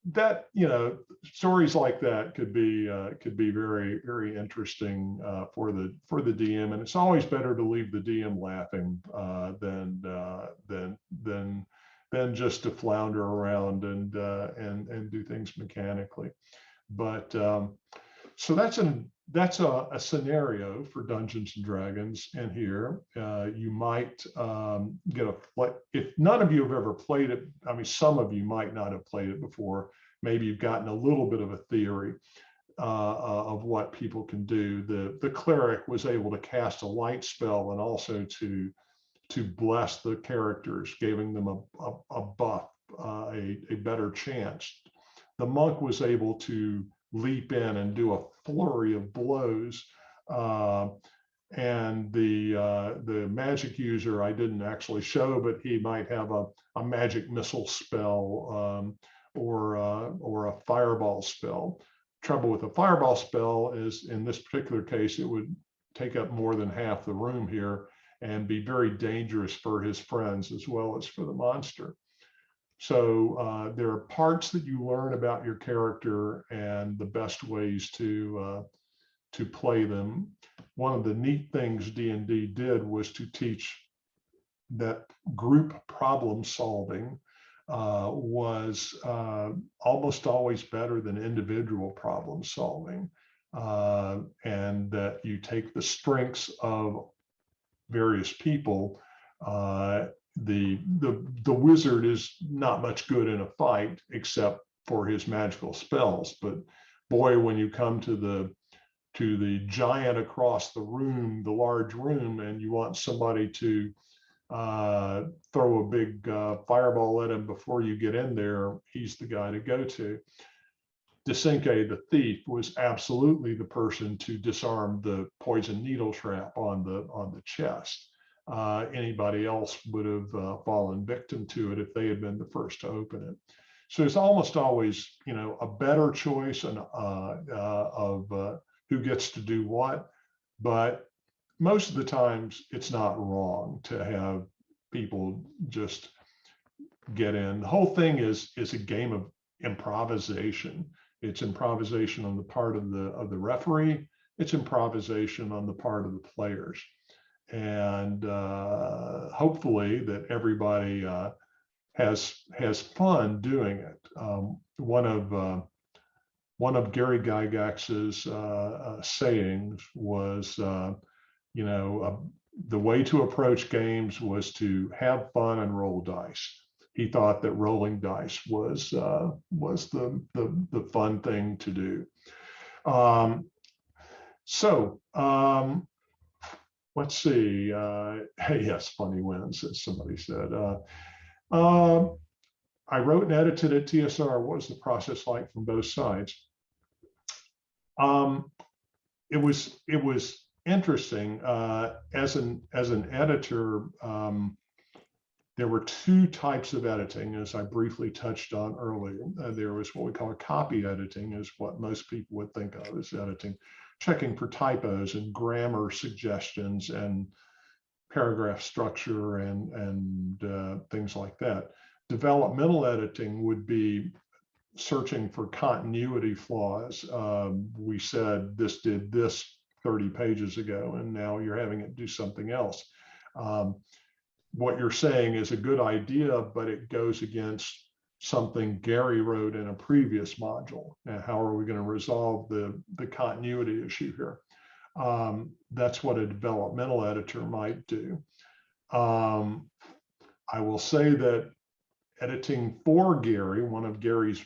That, stories like that could be very, very interesting for the DM, and it's always better to leave the DM laughing than just to flounder around and do things mechanically. But so that's a scenario for Dungeons and Dragons in here. You might get if none of you have ever played it, I mean, some of you might not have played it before. Maybe you've gotten a little bit of a theory of what people can do. The cleric was able to cast a light spell and also to bless the characters, giving them a buff, a better chance. The monk was able to leap in and do a flurry of blows, and the magic user I didn't actually show, but he might have a magic missile spell or a fireball spell. Trouble with a fireball spell is, in this particular case, it would take up more than half the room here and be very dangerous for his friends as well as for the monster. So there are parts that you learn about your character and the best ways to play them. One of the neat things D&D did was to teach that group problem solving was almost always better than individual problem solving, and that you take the strengths of various people. The wizard is not much good in a fight except for his magical spells, but boy, when you come to the giant across the room, the large room, and you want somebody to throw a big fireball at him before you get in there, he's the guy to go to. Desinke, the thief, was absolutely the person to disarm the poison needle trap on the chest. Anybody else would have fallen victim to it if they had been the first to open it. So it's almost always, a better choice of who gets to do what, but most of the times it's not wrong to have people just get in. The whole thing is a game of improvisation. It's improvisation on the part of the referee. It's improvisation on the part of the players, and hopefully that everybody has fun doing it. One of Gary Gygax's sayings was, the way to approach games was to have fun and roll dice. He thought that rolling dice was the fun thing to do. Let's see. Hey, yes, funny wins, as somebody said. I wrote and edited at TSR. What was the process like from both sides? It was interesting. As an editor, there were two types of editing, as I briefly touched on earlier. There was what we call copy editing, is what most people would think of as editing, checking for typos and grammar suggestions and paragraph structure and things like that. Developmental editing would be searching for continuity flaws. We said this did this 30 pages ago, and now you're having it do something else. What you're saying is a good idea, but it goes against something Gary wrote in a previous module. Now, how are we going to resolve the continuity issue here? That's what a developmental editor might do. I will say that editing for Gary, one of Gary's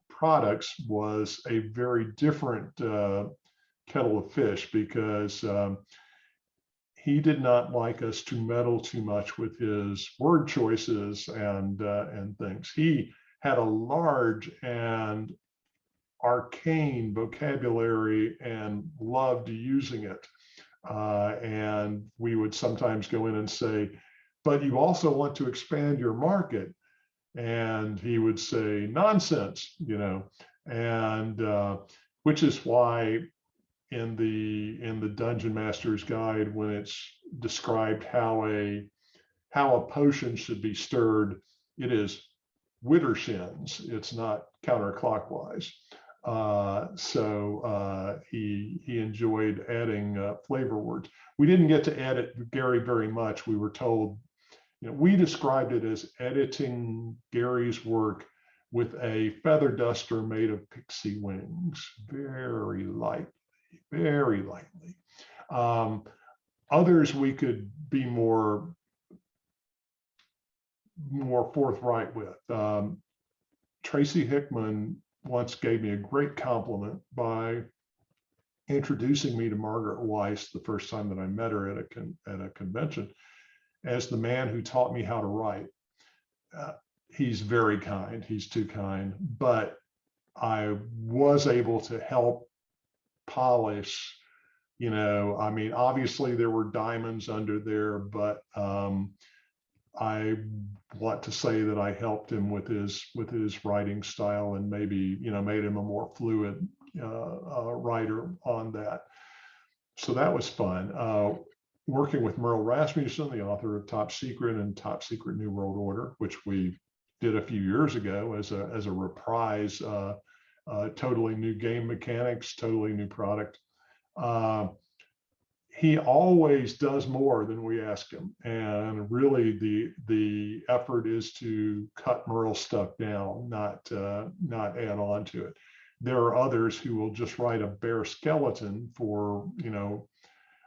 products, was a very different kettle of fish, because he did not like us to meddle too much with his word choices and things. He had a large and arcane vocabulary and loved using it. And we would sometimes go in and say, but you also want to expand your market. And he would say, nonsense, and which is why in the Dungeon Master's Guide, when it's described how a potion should be stirred, it is widdershins. It's not counterclockwise. So he enjoyed adding flavor words. We didn't get to edit Gary very much. We were told, we described it as editing Gary's work with a feather duster made of pixie wings, very lightly. Others we could be more forthright with. Tracy Hickman once gave me a great compliment by introducing me to Margaret Weiss the first time that I met her at a convention as the man who taught me how to write. He's very kind. He's too kind, but I was able to help polish, obviously there were diamonds under there, but I want to say that I helped him with his writing style, and maybe, made him a more fluid writer on that. So that was fun. Working with Merle Rasmussen, the author of Top Secret and Top Secret New World Order, which we did a few years ago as a reprise, totally new game mechanics, totally new product. He always does more than we ask him, and really the effort is to cut Merle's stuff down, not add on to it. There are others who will just write a bare skeleton for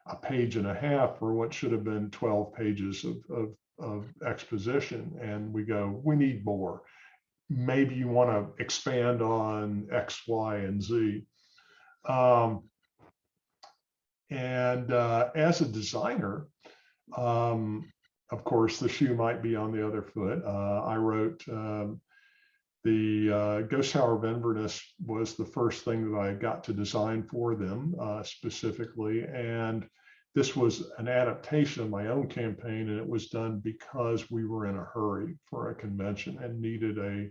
a page and a half for what should have been 12 pages of exposition, and we go, we need more. Maybe you want to expand on X, Y, and Z. And as a designer, Of course, the shoe might be on the other foot. I wrote the Ghost Tower of Inverness was the first thing that I got to design for them specifically. And this was an adaptation of my own campaign, and it was done because we were in a hurry for a convention and needed a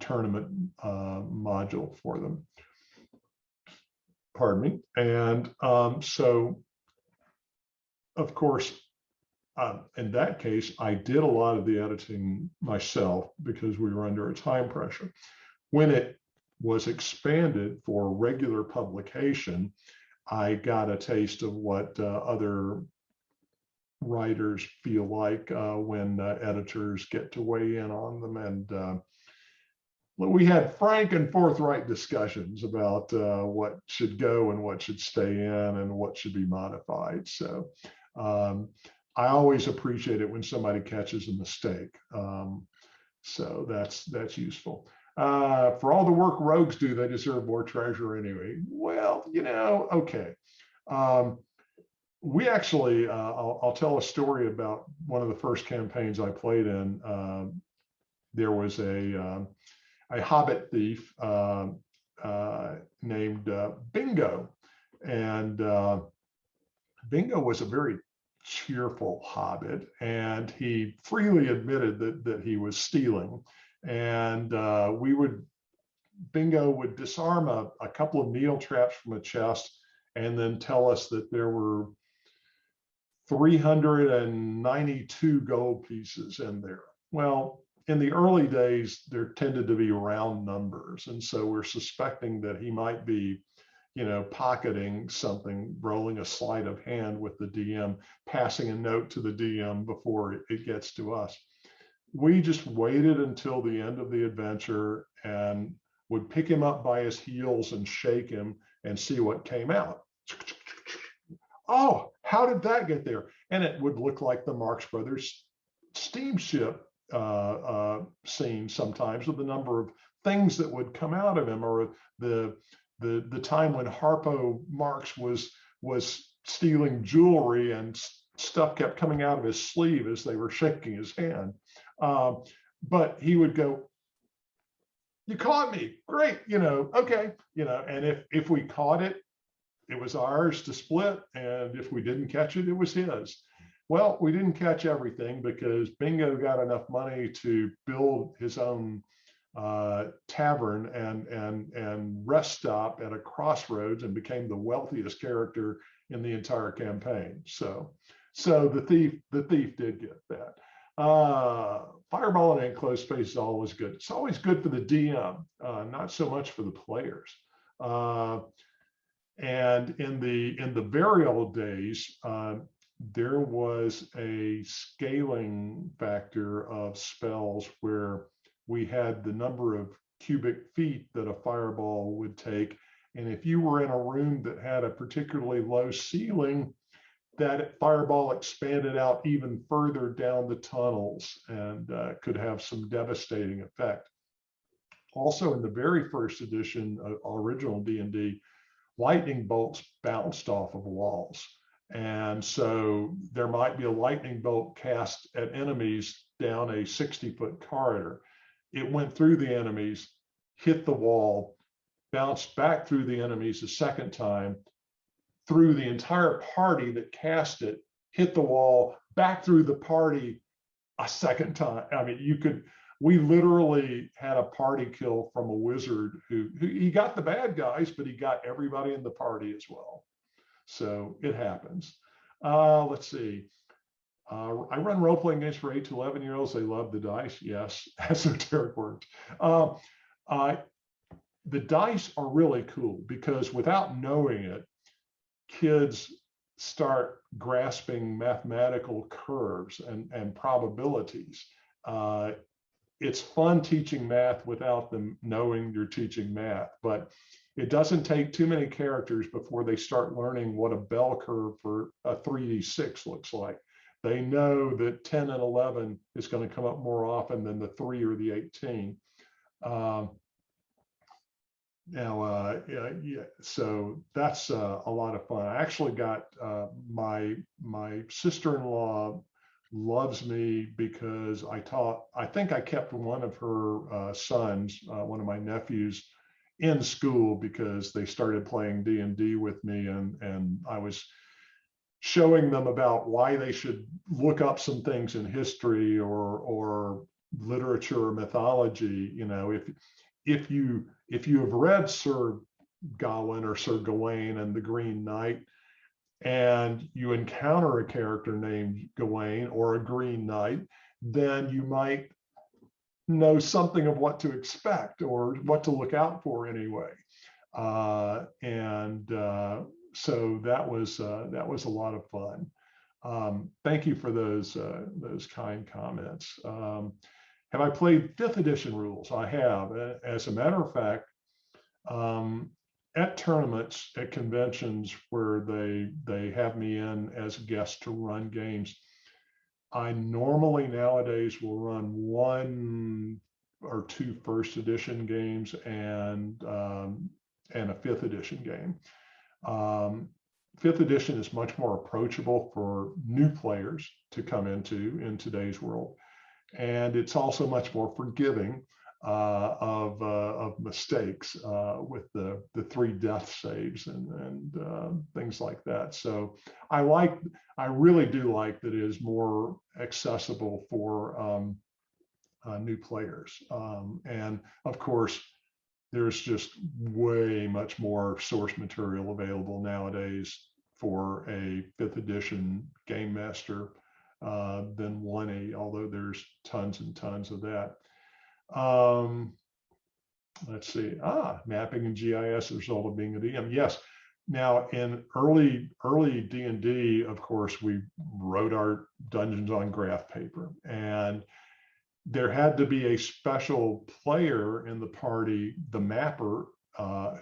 tournament module for them. Pardon me. And so, of course, in that case, I did a lot of the editing myself because we were under a time pressure. When it was expanded for regular publication, I got a taste of what other writers feel like when editors get to weigh in on them. And we had frank and forthright discussions about what should go and what should stay in and what should be modified. So I always appreciate it when somebody catches a mistake. So that's useful. For all the work rogues do, they deserve more treasure anyway. Well, okay. We actually, I'll tell a story about one of the first campaigns I played in. There was a hobbit thief named Bingo. And Bingo was a very cheerful hobbit, and he freely admitted that he was stealing. And Bingo would disarm a couple of needle traps from a chest and then tell us that there were 392 gold pieces in there. Well, in the early days, there tended to be round numbers. And so we're suspecting that he might be, pocketing something, rolling a sleight of hand with the DM, passing a note to the DM before it gets to us. We just waited until the end of the adventure and would pick him up by his heels and shake him and see what came out. Oh, how did that get there? And it would look like the Marx Brothers steamship scene sometimes, with the number of things that would come out of him, or the time when Harpo Marx was stealing jewelry and stuff kept coming out of his sleeve as they were shaking his hand. But he would go, "You caught me, great, okay," and if we caught it, it was ours to split, and if we didn't catch it, it was his. Well, we didn't catch everything because Bingo got enough money to build his own tavern and rest stop at a crossroads and became the wealthiest character in the entire campaign. So the thief did get that. Fireball in enclosed space is always good. It's always good for the DM, not so much for the players. And in the very old days, there was a scaling factor of spells where we had the number of cubic feet that a fireball would take. And if you were in a room that had a particularly low ceiling, that fireball expanded out even further down the tunnels and could have some devastating effect. Also, in the very first edition of original D&D, lightning bolts bounced off of walls. And so there might be a lightning bolt cast at enemies down a 60-foot corridor. It went through the enemies, hit the wall, bounced back through the enemies a second time, through the entire party that cast it, hit the wall, back through the party a second time. I mean, we literally had a party kill from a wizard who he got the bad guys, but he got everybody in the party as well. So it happens. Let's see. I run role-playing games for 8 to 11-year-olds. They love the dice. Yes, esoteric words. The dice are really cool because without knowing it, kids start grasping mathematical curves and probabilities. It's fun teaching math without them knowing you're teaching math, but it doesn't take too many characters before they start learning what a bell curve for a 3d6 looks like. They know that 10 and 11 is going to come up more often than the 3 or the 18. Now, yeah, so that's a lot of fun. I actually got my sister-in-law loves me because I think I kept one of her sons, one of my nephews, in school because they started playing D&D with me, and I was showing them about why they should look up some things in history or literature or mythology. You know, if you have read Sir Gawain or Sir Gawain and the Green Knight, and you encounter a character named Gawain or a Green Knight, then you might know something of what to expect or what to look out for anyway. So that was a lot of fun. Thank you for those kind comments. Have I played 5th edition rules? I have. As a matter of fact, at tournaments, at conventions where they have me in as a guest to run games, I normally nowadays will run 1 or 2 1st edition games and a 5th edition game. 5th edition is much more approachable for new players to come into in today's world. And it's also much more forgiving of mistakes with the 3 death saves and things like that. So I really do like that it is more accessible for new players. And of course, there's just way much more source material available nowadays for a 5th edition game master than 1E, although there's tons and tons of that. Let's see. Mapping and GIS as a result of being a DM. Yes. Now, in early D&D, of course, we wrote our dungeons on graph paper, and there had to be a special player in the party, the mapper,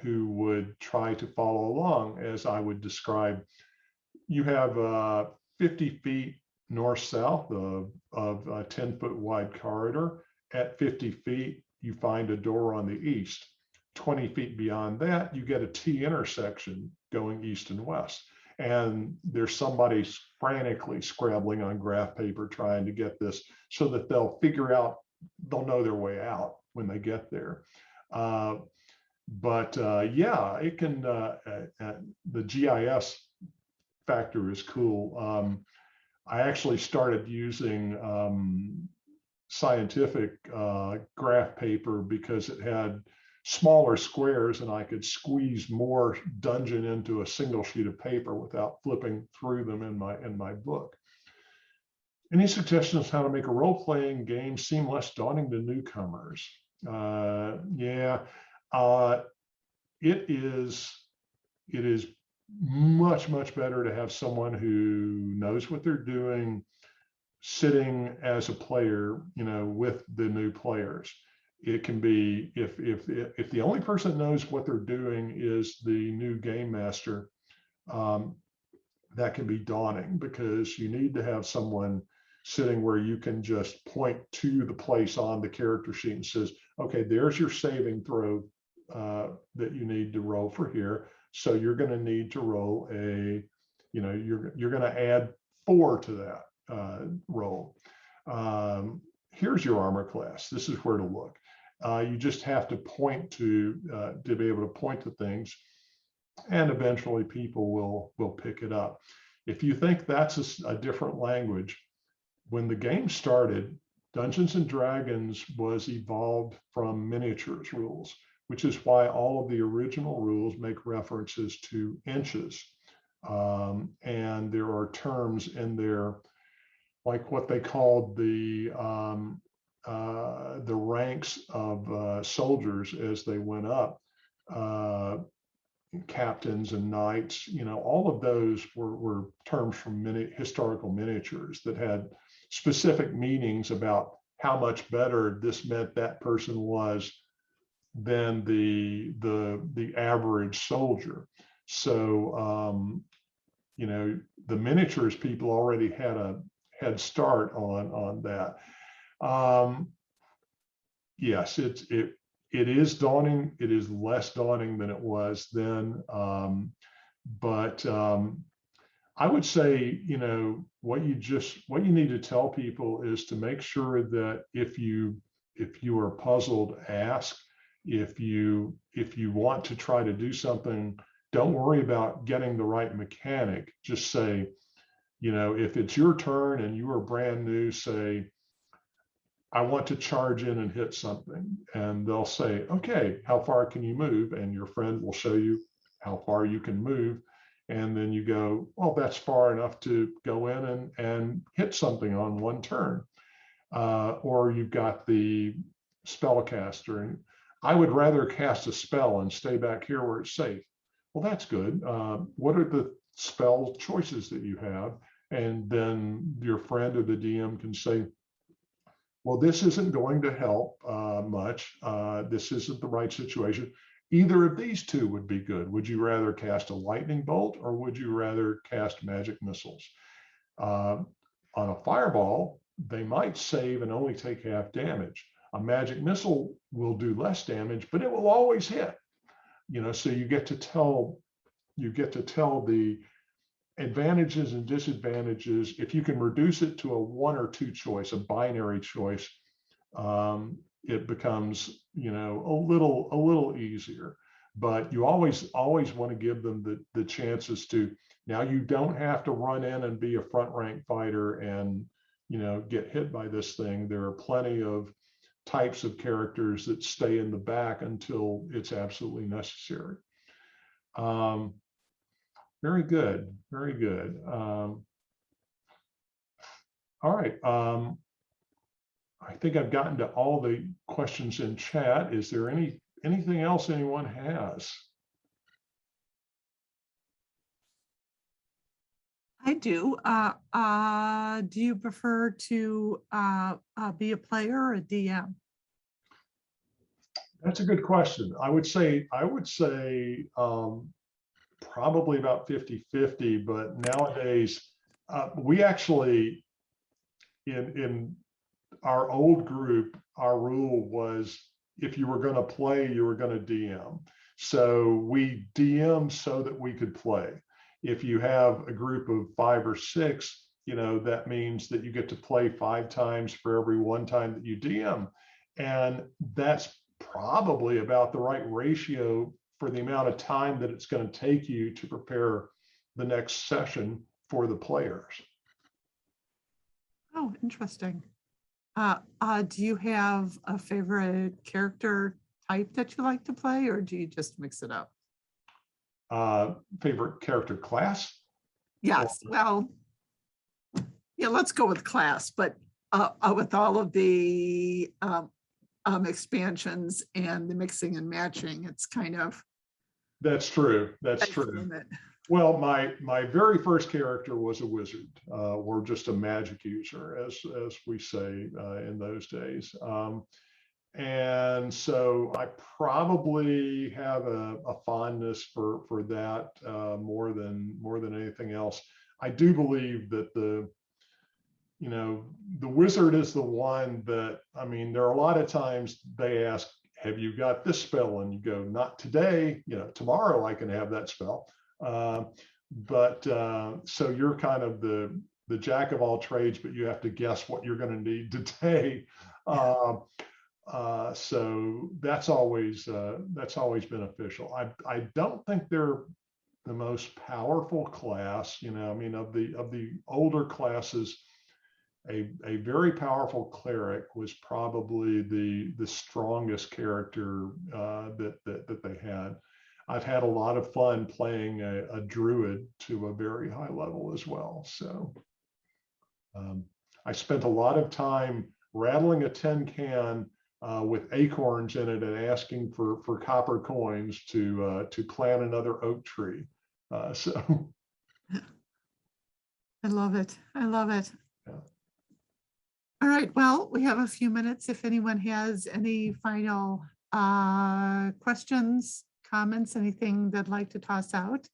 who would try to follow along as I would describe. You have 50 feet north-south of a 10-foot wide corridor. At 50 feet, you find a door on the east. 20 feet beyond that, you get a T intersection going east and west. And there's somebody frantically scrabbling on graph paper trying to get this so that they'll know their way out when they get there. Yeah, it can, the GIS factor is cool. I actually started using scientific graph paper because it had smaller squares and I could squeeze more dungeon into a single sheet of paper without flipping through them in my book. Any suggestions how to make a role-playing game seem less daunting to newcomers? Yeah, it is much better to have someone who knows what they're doing sitting as a player, with the new players. It can be, if the only person that knows what they're doing is the new game master, that can be daunting because you need to have someone sitting where you can just point to the place on the character sheet and says, okay, there's your saving throw that you need to roll for here. So you're going to need to roll you're going to add 4 to that roll. Here's your armor class. This is where to look. You just have to point to be able to point to things, and eventually people will pick it up. If you think that's a different language, when the game started, Dungeons and Dragons was evolved from miniatures rules, which is why all of the original rules make references to inches. And there are terms in there, like what they called the ranks of soldiers as they went up, captains and knights. All of those were terms from historical miniatures that had specific meanings about how much better this meant that person was than the average soldier. So the miniatures people already had a head start on that. Yes, it is daunting. It is less daunting than it was then. But I would say, you know, what you need to tell people is to make sure that if you are puzzled, ask. If you want to try to do something, don't worry about getting the right mechanic. Just say, you know, if it's your turn and you are brand new, say, I want to charge in and hit something. And they'll say, okay, how far can you move? And your friend will show you how far you can move. And then you go, well, that's far enough to go in and hit something on one turn. Or you've got the spellcaster. And I would rather cast a spell and stay back here where it's safe. Well, that's good. What are the spell choices that you have? And then your friend or the DM can say, well, this isn't going to help much. This isn't the right situation. Either of these two would be good. Would you rather cast a lightning bolt or would you rather cast magic missiles? On a fireball, they might save and only take half damage. A magic missile will do less damage, but it will always hit. You know, so you get to tell the advantages and disadvantages. If you can reduce it to a 1 or 2 choice, a binary choice, it becomes, you know, a little easier. But you always want to give them the chances to. Now you don't have to run in and be a front rank fighter and, you know, get hit by this thing. There are plenty of types of characters that stay in the back until it's absolutely necessary. Very good, very good. All right. I think I've gotten to all the questions in chat. Is there anything else anyone has? I do. Do you prefer to be a player or a DM? That's a good question. I would say probably about 50-50, but nowadays we actually in our old group, our rule was if you were going to play, you were going to DM. So we DM so that we could play. If you have a group of 5 or 6, you know, that means that you get to play 5 times for every 1 time that you DM. And that's probably about the right ratio for the amount of time that it's going to take you to prepare the next session for the players. Oh, interesting. Do you have a favorite character type that you like to play, or do you just mix it up? Favorite character class? Yes, well, yeah, let's go with class, but with all of the expansions and the mixing and matching, it's kind of. That's true. That's true. Well, my very first character was a wizard, or just a magic user, as we say in those days. And so I probably have a fondness for that more than anything else. I do believe that the wizard is the one that, I mean, there are a lot of times they ask, have you got this spell? And you go, not today, you know, tomorrow I can have that spell. But so you're kind of the jack of all trades, but you have to guess what you're going to need today. So that's always beneficial. I don't think they're the most powerful class. You know, I mean, of the older classes, a very powerful cleric was probably the strongest character that they had. I've had a lot of fun playing a druid to a very high level as well. So I spent a lot of time rattling a tin can with acorns in it and asking for copper coins to plant another oak tree. So I love it. I love it. Yeah. All right. Well, we have a few minutes. If anyone has any final questions, comments, anything they'd like to toss out,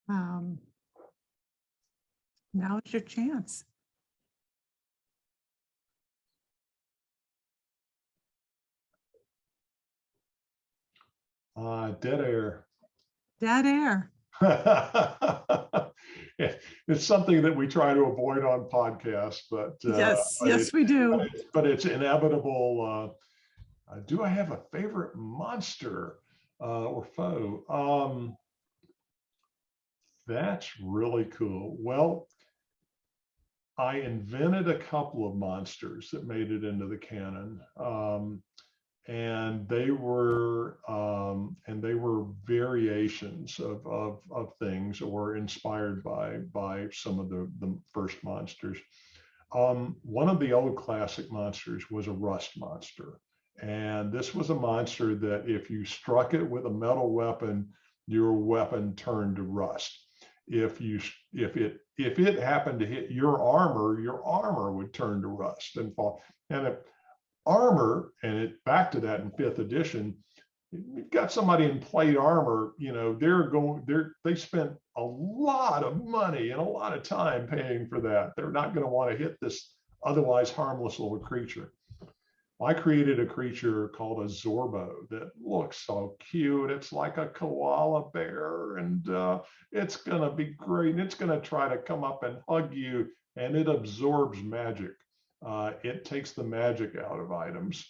now is your chance. Dead air. Dead air. It's something that we try to avoid on podcasts, but Yes, we do. but it's inevitable. Do I have a favorite monster or foe? That's really cool. Well, I invented a couple of monsters that made it into the canon. And they were variations of things, or inspired by some of the first monsters. One of the old classic monsters was a rust monster, and this was a monster that if you struck it with a metal weapon, your weapon turned to rust. If it happened to hit your armor would turn to rust and fall. And if armor, and it back to that in 5th edition, you've got somebody in plate armor, they spent a lot of money and a lot of time paying for that. They're not going to want to hit this otherwise harmless little creature. I created a creature called a Zorbo that looks so cute. It's like a koala bear, and it's going to be great. And it's going to try to come up and hug you, and it absorbs magic. It takes the magic out of items.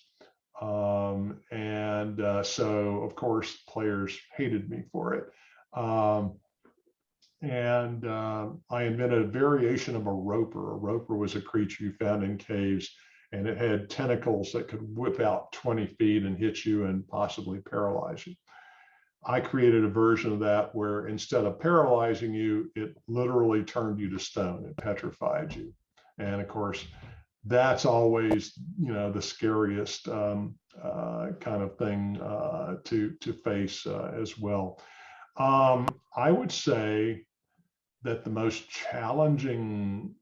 So, of course, players hated me for it. I invented a variation of a roper. A roper was a creature you found in caves, and it had tentacles that could whip out 20 feet and hit you and possibly paralyze you. I created a version of that where instead of paralyzing you, it literally turned you to stone. It petrified you. And of course, that's always, the scariest kind of thing to face as well. I would say that the most challenging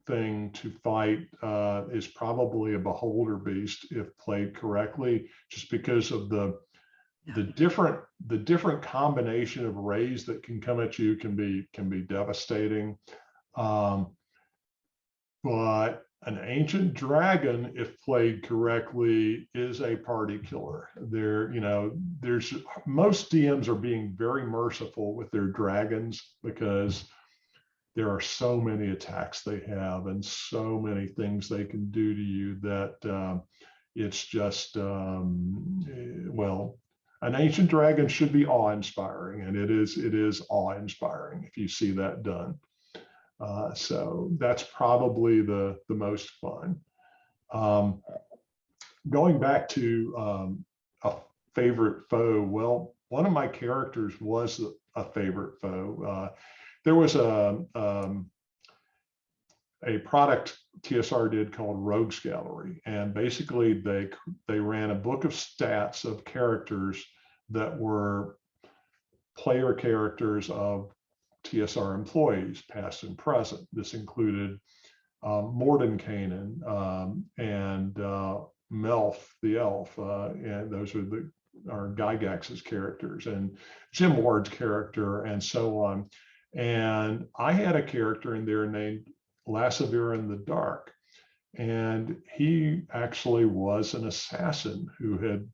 thing to fight is probably a beholder beast if played correctly, just because of the different combination of rays that can come at you can be devastating. But an ancient dragon, if played correctly, is a party killer. There's most DMs are being very merciful with their dragons because there are so many attacks they have and so many things they can do to you that it's just, an ancient dragon should be awe-inspiring, and it is awe-inspiring if you see that done. So that's probably the most fun. Going back to a favorite foe, well, one of my characters was a favorite foe. There was a product TSR did called Rogues Gallery, and basically they ran a book of stats of characters that were player characters of TSR employees, past and present. This included Mordenkainen and Melf the elf, and those are Gygax's characters, and Jim Ward's character, and so on. And I had a character in there named Lassevier the Dark, and he actually was an assassin who had.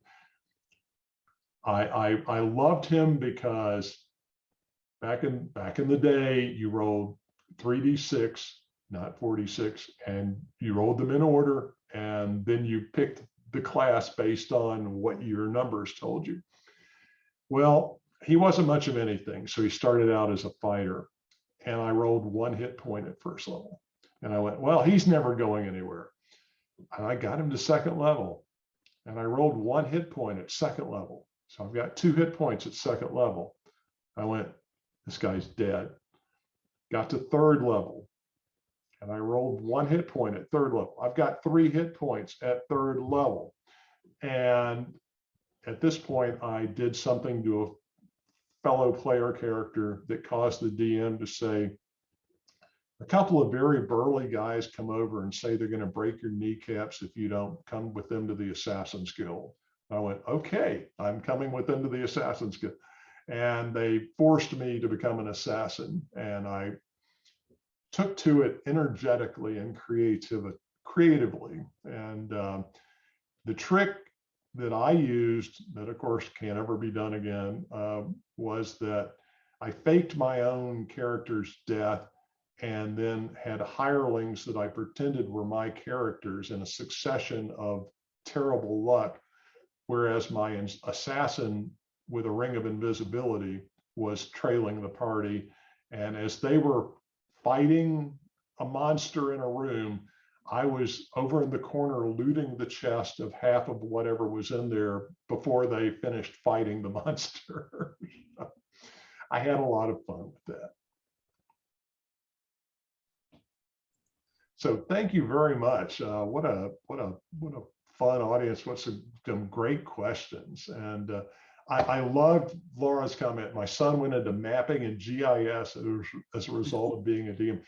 I loved him because back in the day, you rolled 3d6, not 46, and you rolled them in order, and then you picked the class based on what your numbers told you. Well, he wasn't much of anything, so he started out as a fighter, and I rolled 1 hit point at first level, and I went, well, he's never going anywhere. And I got him to 2nd level, and I rolled 1 hit point at 2nd level, so I've got 2 hit points at 2nd level. I went, this guy's dead. Got to 3rd level, and I rolled 1 hit point at 3rd level. I've got 3 hit points at 3rd level. And at this point, I did something to a fellow player character that caused the DM to say, a couple of very burly guys come over and say they're going to break your kneecaps if you don't come with them to the Assassin's Guild. I went, okay, I'm coming with them to the Assassin's Guild. And they forced me to become an assassin, and I took to it energetically and creatively. And the trick that I used, that of course can't ever be done again, was that I faked my own character's death and then had hirelings that I pretended were my characters in a succession of terrible luck, whereas my assassin with a ring of invisibility was trailing the party. And as they were fighting a monster in a room, I was over in the corner looting the chest of half of whatever was in there before they finished fighting the monster. I had a lot of fun with that. So thank you very much. What a fun audience. What some great questions. And I loved Laura's comment. My son went into mapping and GIS as a result of being a DM.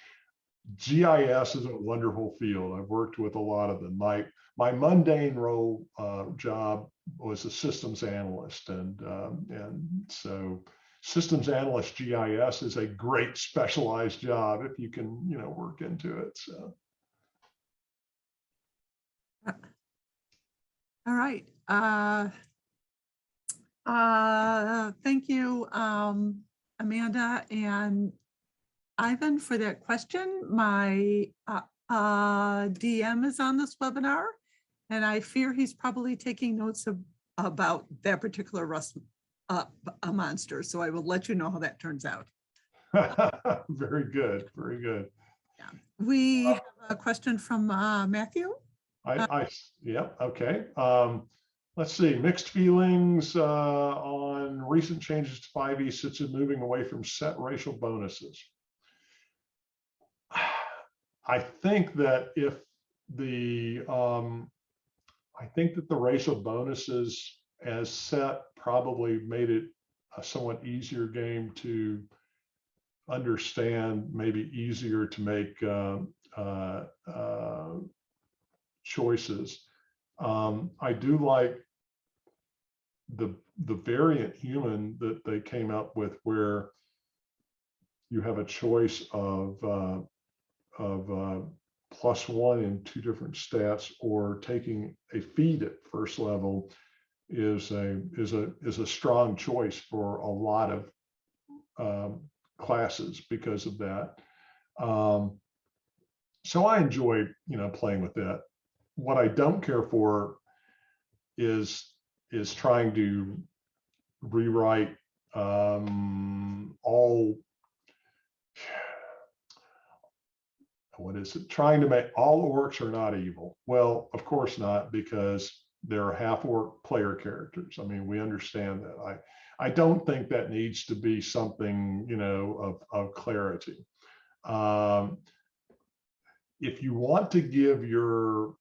GIS is a wonderful field. I've worked with a lot of them. My mundane role job was a systems analyst, and so systems analyst GIS is a great specialized job if you can work into it. So. All right. Thank you, Amanda and Ivan, for that question. My DM is on this webinar, and I fear he's probably taking notes about that particular monster. So I will let you know how that turns out. Very good. Very good. Yeah. We have a question from Matthew. Yeah. Okay. Let's see. Mixed feelings on recent changes to 5e since it's moving away from set racial bonuses. I think that the racial bonuses as set probably made it a somewhat easier game to understand, maybe easier to make choices. I do like the variant human that they came up with, where you have a choice of +1 in 2 different stats, or taking a feat at first level is a strong choice for a lot of classes because of that. So I enjoyed playing with that. What I don't care for is trying to rewrite trying to make all orcs are not evil. Well, of course not, because there are half orc player characters. I mean, we understand that. I don't think that needs to be something of clarity. If you want to give your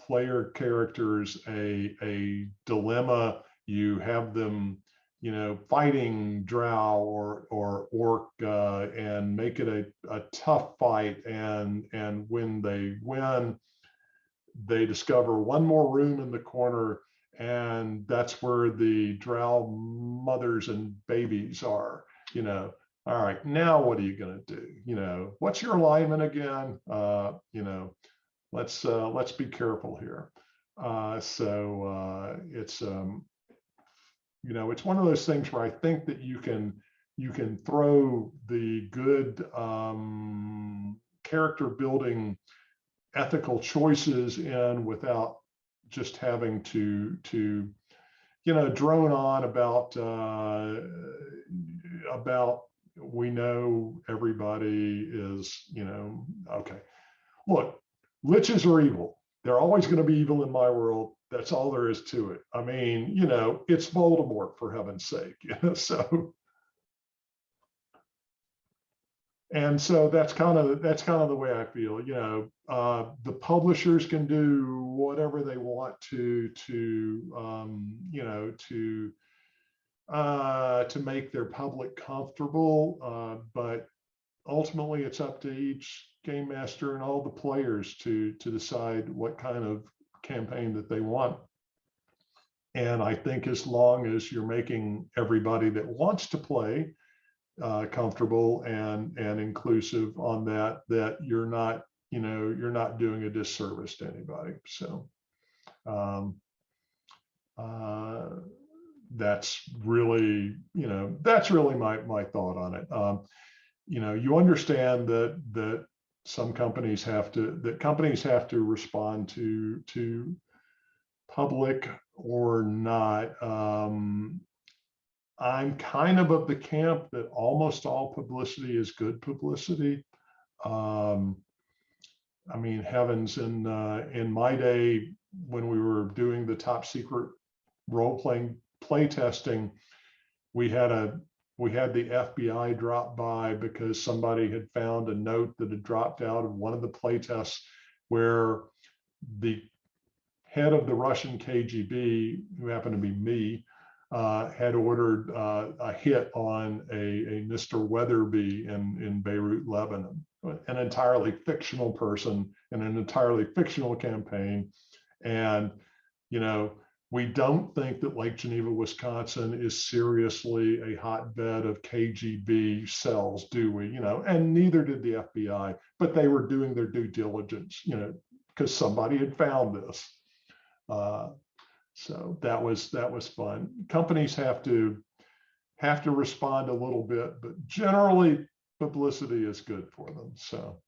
player characters a dilemma, you have them fighting drow or orc, and make it a tough fight, and when they win, they discover one more room in the corner, and that's where the drow mothers and babies are. All right, now what are you going to do? What's your alignment again? Let's be careful here. So it's it's one of those things where I think that you can throw the good character building ethical choices in without just having to drone on about we know everybody is okay. Look, liches are evil. They're always going to be evil in my world. That's all there is to it. I mean, it's Voldemort, for heaven's sake. So, and so that's kind of the way I feel. The publishers can do whatever they want to make their public comfortable, but ultimately it's up to each game master and all the players to decide what kind of campaign that they want. And I think as long as you're making everybody that wants to play comfortable and inclusive on that you're not doing a disservice to anybody. So that's really, that's really my thought on it. You understand that some companies have to respond to public or not. I'm kind of the camp that almost all publicity is good publicity. I mean, heavens, in my day, when we were doing the top secret role-playing play testing, we had the FBI drop by because somebody had found a note that had dropped out of one of the play tests where the head of the Russian KGB, who happened to be me, had ordered a hit on a Mr. Weatherby in Beirut, Lebanon, an entirely fictional person in an entirely fictional campaign. And, we don't think that Lake Geneva, Wisconsin is seriously a hotbed of KGB cells, do we? And neither did the FBI, but they were doing their due diligence, because somebody had found this. So that was fun. Companies have to respond a little bit, but generally publicity is good for them. So.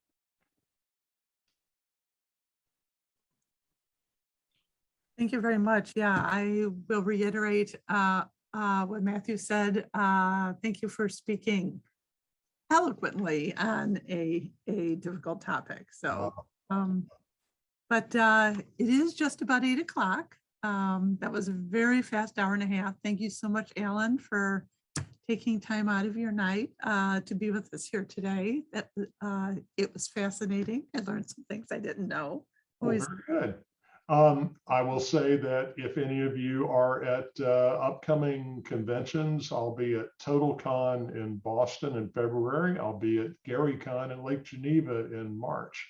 Thank you very much. Yeah, I will reiterate what Matthew said. Thank you for speaking eloquently on a difficult topic. So, but it is just about 8 o'clock. That was a very fast hour and a half. Thank you so much, Alan, for taking time out of your night to be with us here today. It was fascinating. I learned some things I didn't know. Always very good. I will say that if any of you are at upcoming conventions, I'll be at TotalCon in Boston in February. I'll be at GaryCon in Lake Geneva in March,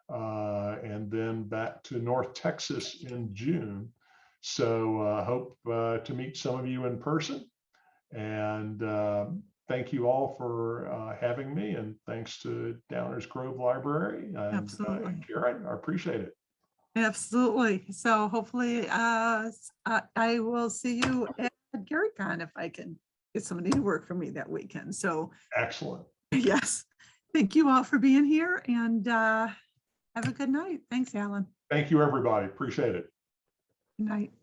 and then back to North Texas in June. So hope to meet some of you in person. And thank you all for having me. And thanks to Downers Grove Library and Karen, I appreciate it. Absolutely. So hopefully I will see you at GaryCon if I can get somebody to work for me that weekend. So excellent. Yes. Thank you all for being here and have a good night. Thanks, Alan. Thank you, everybody. Appreciate it. Good night.